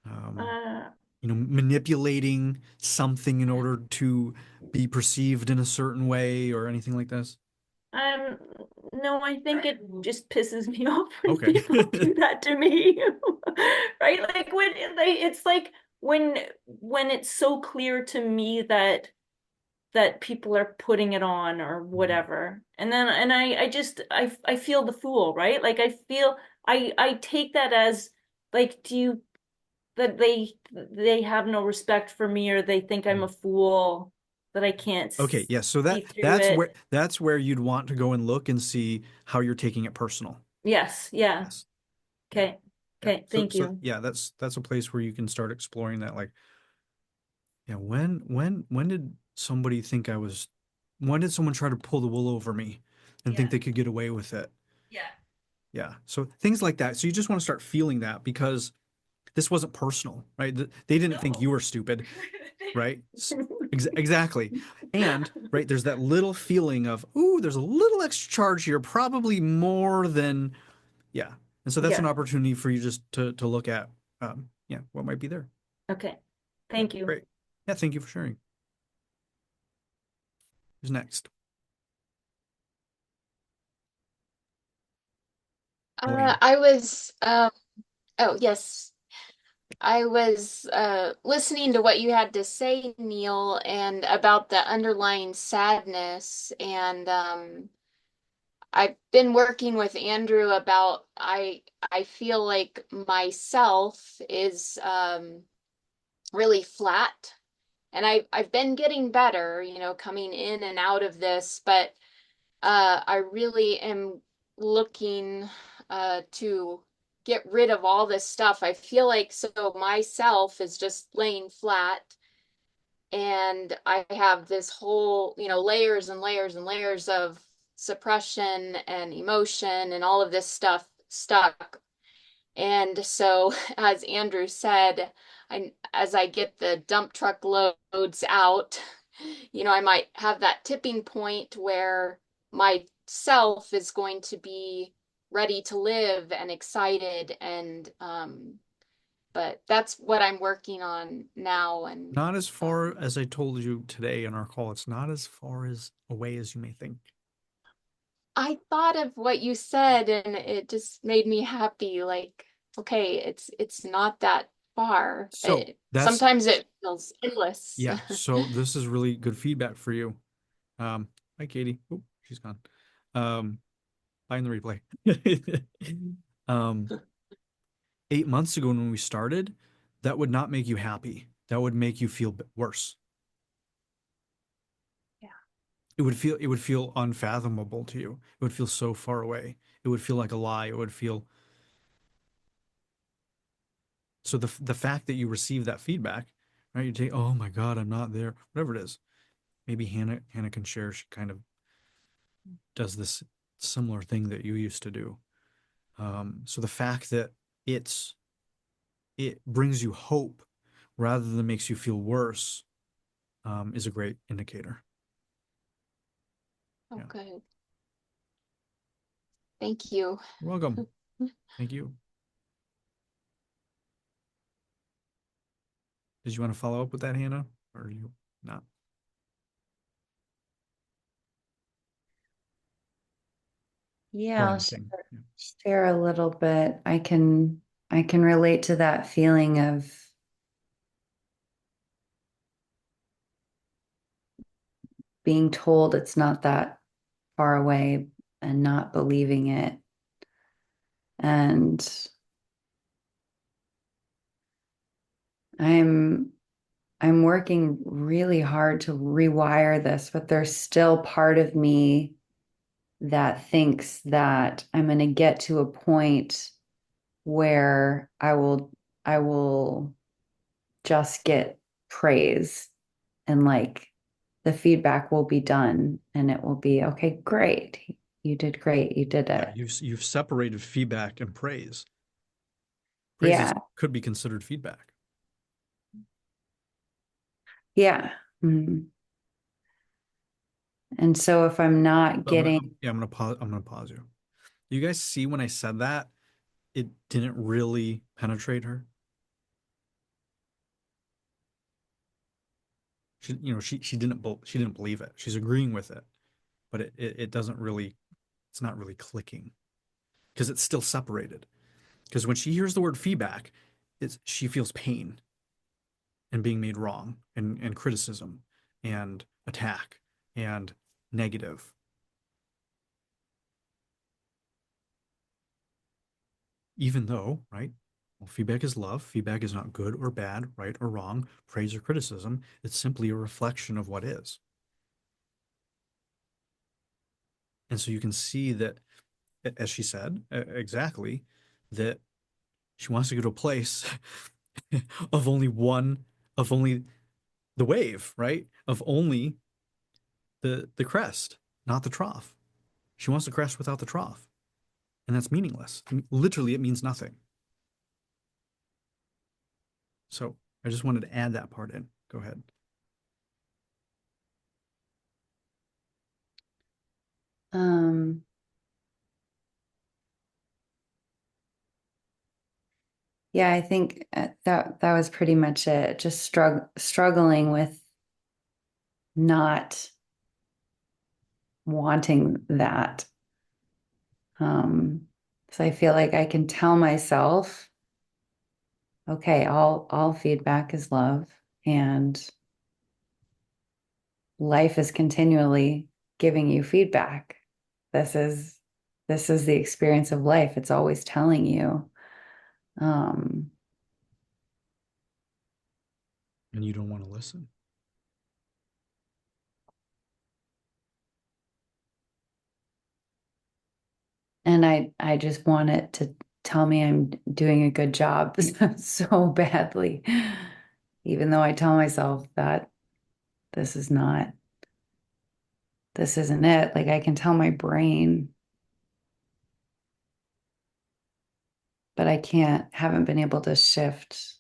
um, Uh, manipulating something in order to be perceived in a certain way or anything like this? um, no, I think it just pisses me off when Okay. people do that to me. Right? Like when it's like when it's so clear to me that people are putting it on or Mhm. whatever. And then and I feel the fool, right? Like I feel I take that as like do you that they have no respect for me or they think I'm a fool that I can't Okay, yeah. So see through it. that's where you'd want to go and look and see how you're taking it personal. Yes, yeah. Yes. Yeah. Okay. Yeah. Okay, So thank so you. yeah, that's a place where you can start exploring that. Like, yeah, when did somebody think I was when did someone try to pull the wool over me and think Yeah. they could get away with it? Yeah. Yeah. So things like that. So you just want to start feeling that because this wasn't personal, right? They didn't think you No. were stupid, right? Exactly. And right, there's that little feeling of, ooh, there's a little extra charge here, probably more than, yeah. And so that's an Yeah. opportunity for you just to look at, yeah, what might be there. Okay. Yeah, Thank you. great. Yeah, thank you for sharing. Who's next? Elaine. I was, oh, yes. I was listening to what you had to say, Neil, and about the underlying sadness. And I've been working with Andrew about I feel like myself is really flat. And I've been getting better, coming in and out of this, but I really am looking to get rid of all this stuff. I feel like so myself is just laying flat, and I have this whole, layers and layers and layers of suppression and emotion and all of this stuff stuck. And so, as Andrew said, as I get the dump truck loads out, I might have that tipping point where my self is going to be ready to live and excited. And, but that's what I'm working on now. And, Not as far as I told you today in our call. It's not as far as away as you may think. I thought of what you said and it just made me happy. Like, okay, it's not that far. So that's Sometimes it feels endless. yeah. So this is really good feedback for you. Hi Katie. Oh, she's gone. Find the replay. um, 8 months ago when we started, that would not make you happy. That would make you feel worse. Yeah. It would feel unfathomable to you. It would feel so far away. It would feel like a lie. It would feel so the fact that you receive that feedback, right? You take, oh my God, I'm not there, whatever it is. Maybe Hannah can share. She kind of does this similar thing that you used to do. So the fact that it brings you hope rather than makes you feel worse is a great indicator. Oh, Yeah. good. Thank you. You're welcome. Thank you. Did you want to follow up with that, Hannah? Or are you not? Yeah, I'll Orienting. Yeah. share a little bit. I can relate to that feeling of being told it's not that far away and not believing it. And I'm I'm working really hard to rewire this, but there's still part of me that thinks that I'm going to get to a point where I will just get praise and like the feedback will be done and it will be okay, great. You did great. You did Yeah, it. you've separated feedback and praise. Praise Yeah. could be considered feedback. Yeah. Mhm. And so if I'm not getting, Yeah, I'm gonna pause you. You guys see when I said that, it didn't really penetrate her. She didn't believe it. She's agreeing with it, but it doesn't really, it's not really clicking because it's still separated. Because when she hears the word feedback, she feels pain and being made wrong and criticism and attack and negative. Even though, right? Well, feedback is love. Feedback is not good or bad, right or wrong, praise or criticism. It's simply a reflection of what is. And so you can see that, as she said, exactly, that she wants to go to a place of only one, of only the wave, right? Of only the crest, not the trough. She wants the crest without the trough. And that's meaningless. I mean, literally, it means nothing. So I just wanted to add that part in. Go ahead. um, yeah, I think that was pretty much it. Just struggling with not wanting that. So I feel like I can tell myself, okay, all feedback is love, and life is continually giving you feedback. This is this is the experience of life. It's always telling you. Um, And you don't want to listen. and I just want it to tell me I'm doing a good job so badly, even though I tell myself that this is not, this isn't it. Like I can tell my brain, but I haven't been able to shift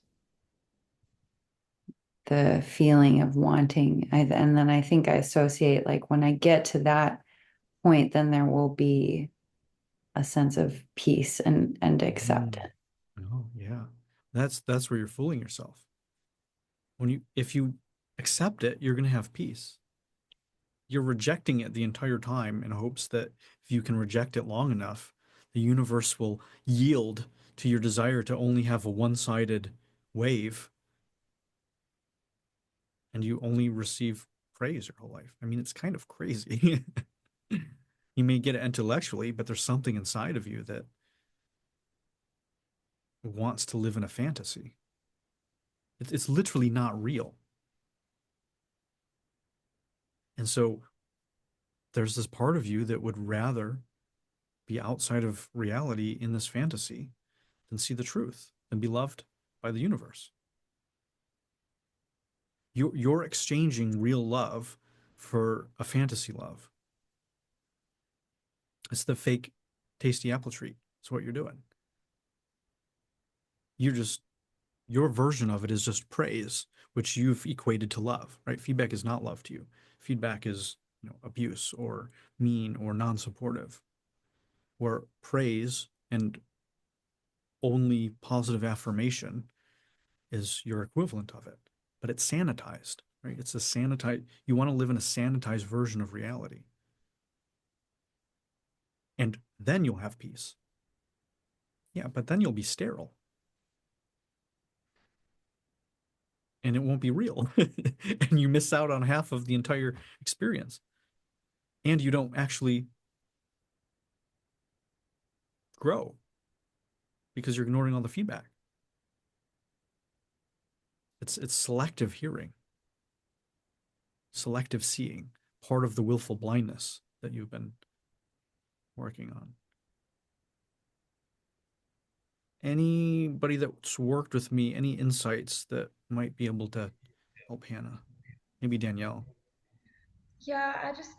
the feeling of wanting. And then I think I associate like when I get to that point, then there will be a sense of peace and acceptance. Oh, yeah. That's where you're fooling yourself. If you accept it, you're going to have peace. You're rejecting it the entire time in hopes that if you can reject it long enough, the universe will yield to your desire to only have a one-sided wave and you only receive praise your whole life. I mean, it's kind of crazy. You may get it intellectually, but there's something inside of you that wants to live in a fantasy. It's literally not real. And so there's this part of you that would rather be outside of reality in this fantasy than see the truth, than be loved by the universe. You're exchanging real love for a fantasy love. It's the fake tasty apple treat. It's what you're doing. You're just, your version of it is just praise, which you've equated to love, right? Feedback is not love to you. Feedback is, abuse or mean or non-supportive. Where praise and only positive affirmation is your equivalent of it, but it's sanitized. right? It's a sanitized, you want to live in a sanitized version of reality. And then you'll have peace. Yeah, but then you'll be sterile. And it won't be real. And you miss out on half of the entire experience. And you don't actually grow because you're ignoring all the feedback. It's selective hearing, selective seeing, part of the willful blindness that you've been working on. Anybody that's worked with me, any insights that might be able to help Hannah? Maybe Danielle. Yeah, I just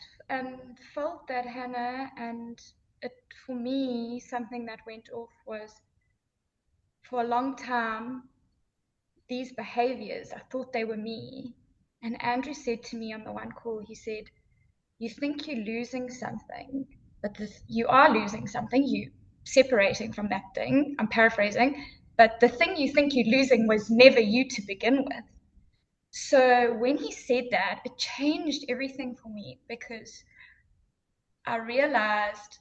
felt that, Hannah, and it, for me, something that went off was, for a long time, these behaviors, I thought they were me. And Andrew said to me on the one call, he said, you think you're losing something, but you are losing something. You separating from that thing. I'm paraphrasing, but the thing you think you're losing was never you to begin with. So when he said that, it changed everything for me, because I realized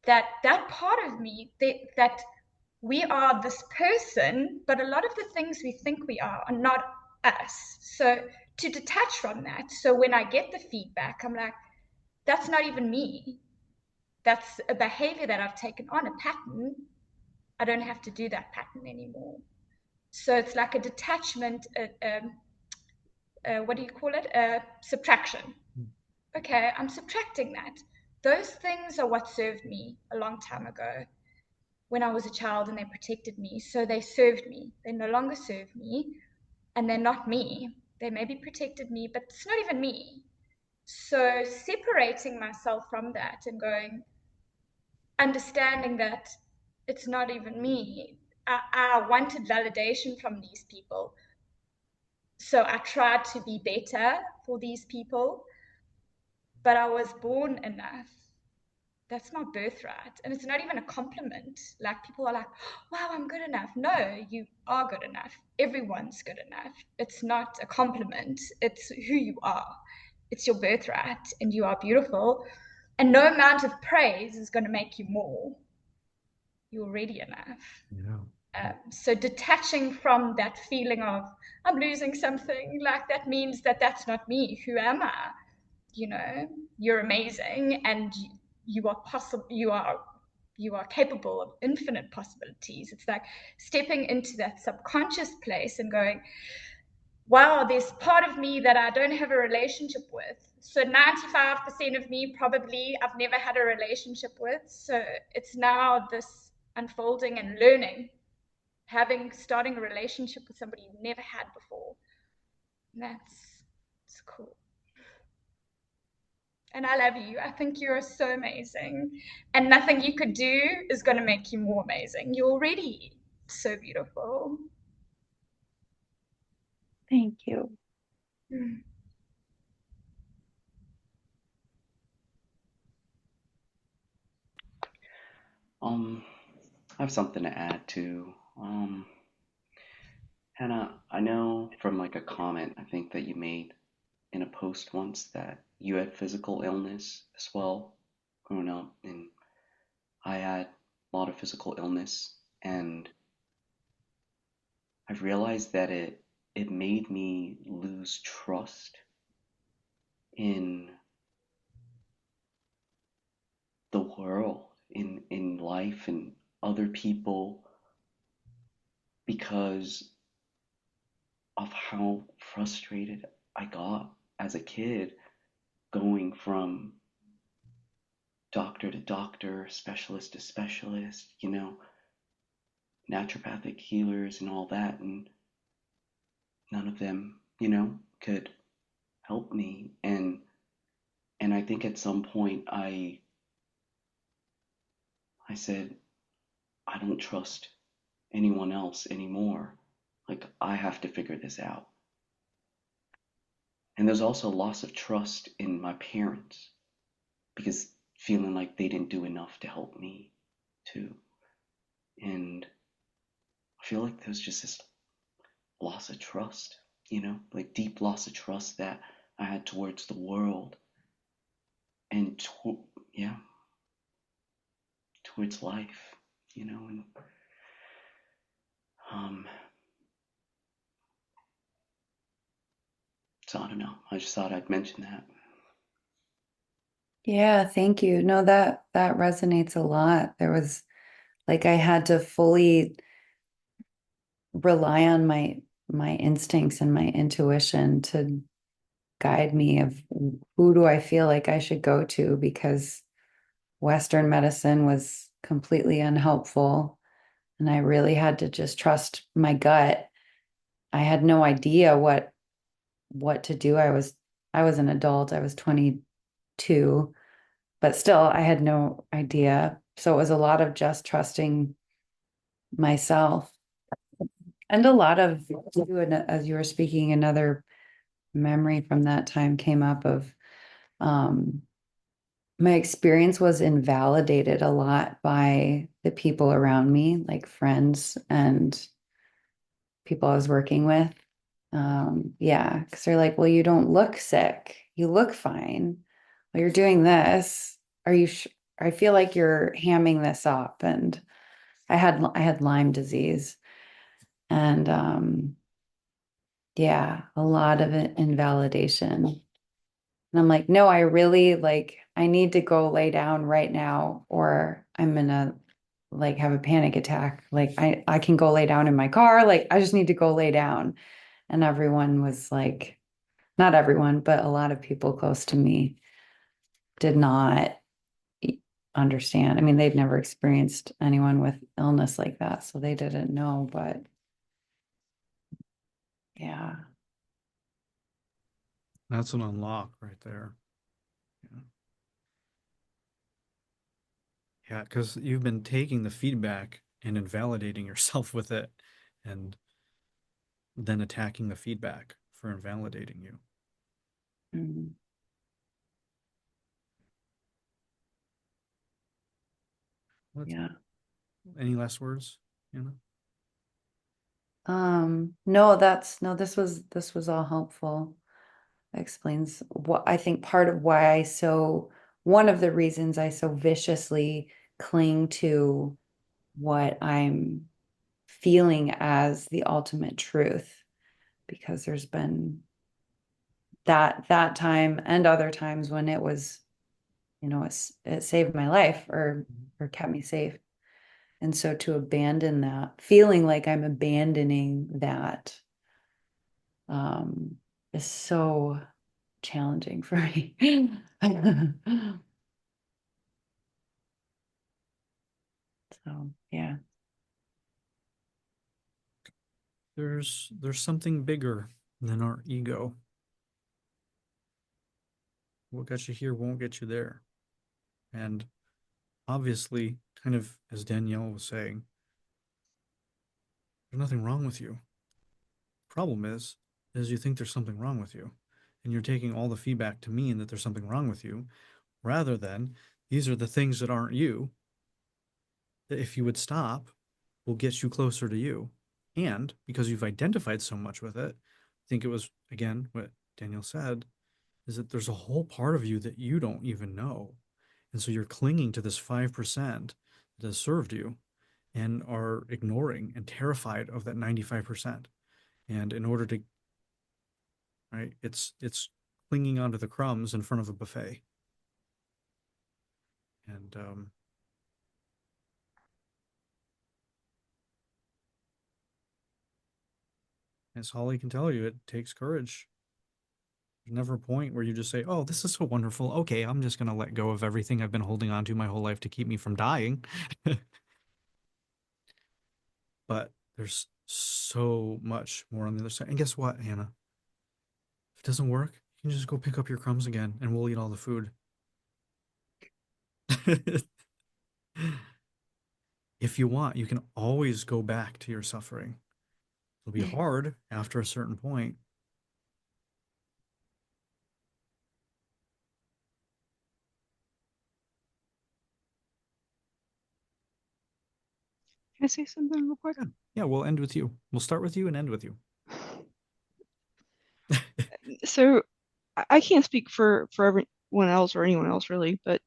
that that part of me, that we are this person, but a lot of the things we think we are not us. So to detach from that, so when I get the feedback, I'm like, that's not even me. That's a behavior that I've taken on, a pattern. I don't have to do that pattern anymore. So it's like a detachment, what do you call it? Subtraction. Okay, I'm subtracting that. Those things are what served me a long time ago when I was a child, and they protected me. So they served me. They no longer serve me, and they're not me. They maybe protected me, but it's not even me. So separating myself from that and going, understanding that it's not even me. I wanted validation from these people. So I tried to be better for these people, but I was born enough. That's my birthright. And it's not even a compliment. Like, people are like, wow, I'm good enough. No, you are good enough. Everyone's good enough. It's not a compliment, it's who you are. It's your birthright, and you are beautiful. And no amount of praise is going to make you more. You're already enough. Yeah. So detaching from that feeling of, I'm losing something, like, that means that that's not me. Who am I? You know, you're amazing, and you are possible. You are capable of infinite possibilities. It's like stepping into that subconscious place and going, wow, there's part of me that I don't have a relationship with. So 95% of me, probably, I've never had a relationship with. So it's now this unfolding and learning, starting a relationship with somebody you've never had before. And it's cool. And I love you. I think you're so amazing. And nothing you could do is going to make you more amazing. You're already so beautiful. Thank you. Mm. I have something to add too. Hannah, I know from like a comment I think that you made in a post once that you had physical illness as well growing up, and I had a lot of physical illness, and I've realized that it made me lose trust in the world, in life and other people, because of how frustrated I got as a kid, going from doctor to doctor, specialist to specialist, naturopathic healers and all that, and none of them, could help me. And I think at some point I said, I don't trust anyone else anymore. Like, I have to figure this out. And there's also loss of trust in my parents, because feeling like they didn't do enough to help me too. And I feel like there's just this loss of trust, like deep loss of trust that I had towards the world and yeah, towards life, and um, so I don't know. I just thought I'd mention that. Yeah, thank you. No, that resonates a lot. There was like I had to fully rely on my instincts and my intuition to guide me of who do I feel like I should go to because Western medicine was completely unhelpful and I really had to just trust my gut. I had no idea what to do. I was an adult. I was 22, but still I had no idea. So it was a lot of just trusting myself and a lot of, as you were speaking, another memory from that time came up of um, my experience was invalidated a lot by the people around me, like friends and people I was working with. Yeah, because they're like, well, you don't look sick. You look fine. Well, you're doing this. Are you I feel like you're hamming this up. And I had Lyme disease. And yeah, a lot of invalidation. And I'm like, no, I really like, I need to go lay down right now, or I'm gonna like have a panic attack. Like I can go lay down in my car. Like I just need to go lay down. And everyone was like, not everyone, but a lot of people close to me did not understand. I mean, they'd never experienced anyone with illness like that, so they didn't know, but yeah. That's an unlock right there. Yeah. Yeah, because you've been taking the feedback and invalidating yourself with it and then attacking the feedback for invalidating you. Mhm. Yeah. Any last words, Anna? No, no, this was all helpful. Explains what I think part of why one of the reasons I so viciously cling to what I'm feeling as the ultimate truth, because there's been that time and other times when it was, it saved my life or kept me safe. And so to abandon that, feeling like I'm abandoning that, um, is so challenging for me. So yeah. There's something bigger than our ego. What got you here won't get you there. And obviously, kind of as Danielle was saying, there's nothing wrong with you. Problem is you think there's something wrong with you. And you're taking all the feedback to mean that there's something wrong with you, rather than these are the things that aren't you, that if you would stop, will get you closer to you. And because you've identified so much with it, I think it was, again, what Danielle said, is that there's a whole part of you that you don't even know. And so you're clinging to this 5% that has served you and are ignoring and terrified of that 95%. And in order to, right, it's clinging onto the crumbs in front of a buffet. And as Holly can tell you, it takes courage. There's never a point where you just say, oh, this is so wonderful. Okay, I'm just going to let go of everything I've been holding on to my whole life to keep me from dying. But there's so much more on the other side. And guess what, Hannah? If it doesn't work, you can just go pick up your crumbs again and we'll eat all the food. If you want, you can always go back to your suffering. It'll be hard after a certain point. Can I say something real quick? Yeah, we'll end with you. We'll start with you and end with you. So I can't speak for everyone else or anyone else really, but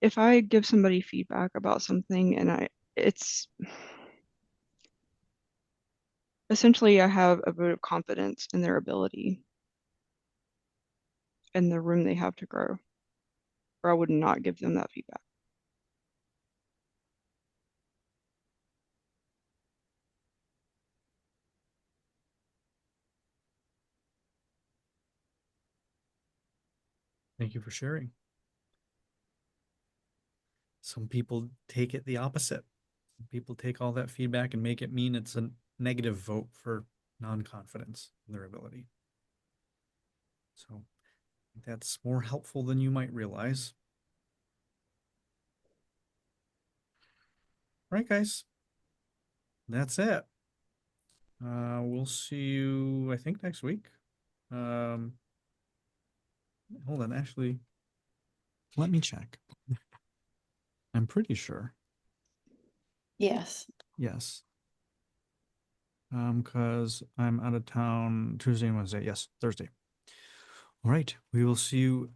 if I give somebody feedback about something and it's essentially I have a vote of confidence in their ability and the room they have to grow, or I would not give them that feedback. Thank you for sharing. Some people take it the opposite. Some people take all that feedback and make it mean it's a negative vote for non-confidence in their ability. So that's more helpful than you might realize. All right, guys. That's it. We'll see you, I think, next week. Hold on, actually, let me check. I'm pretty sure. Yes. Yes. Because I'm out of town Tuesday and Wednesday. Yes, Thursday. All right, we will see you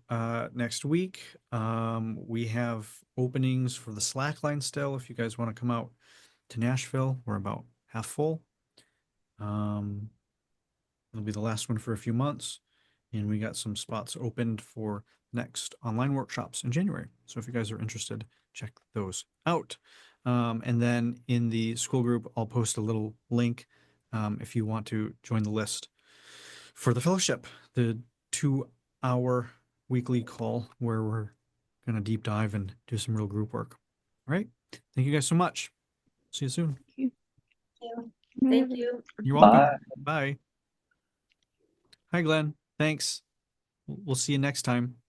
next week. We have openings for the Slackline still. If you guys want to come out to Nashville, we're about half full. It'll be the last one for a few months, and we got some spots opened for next online workshops in January. So if you guys are interested, check those out. And then in the school group, I'll post a little link if you want to join the list for the fellowship, the 2-hour weekly call where we're going to deep dive and do some real group work. All right. Thank you guys so much. See you soon. Thank you. Thank you. You're welcome. Bye. Bye. Hi, Glenn. Thanks. We'll see you next time.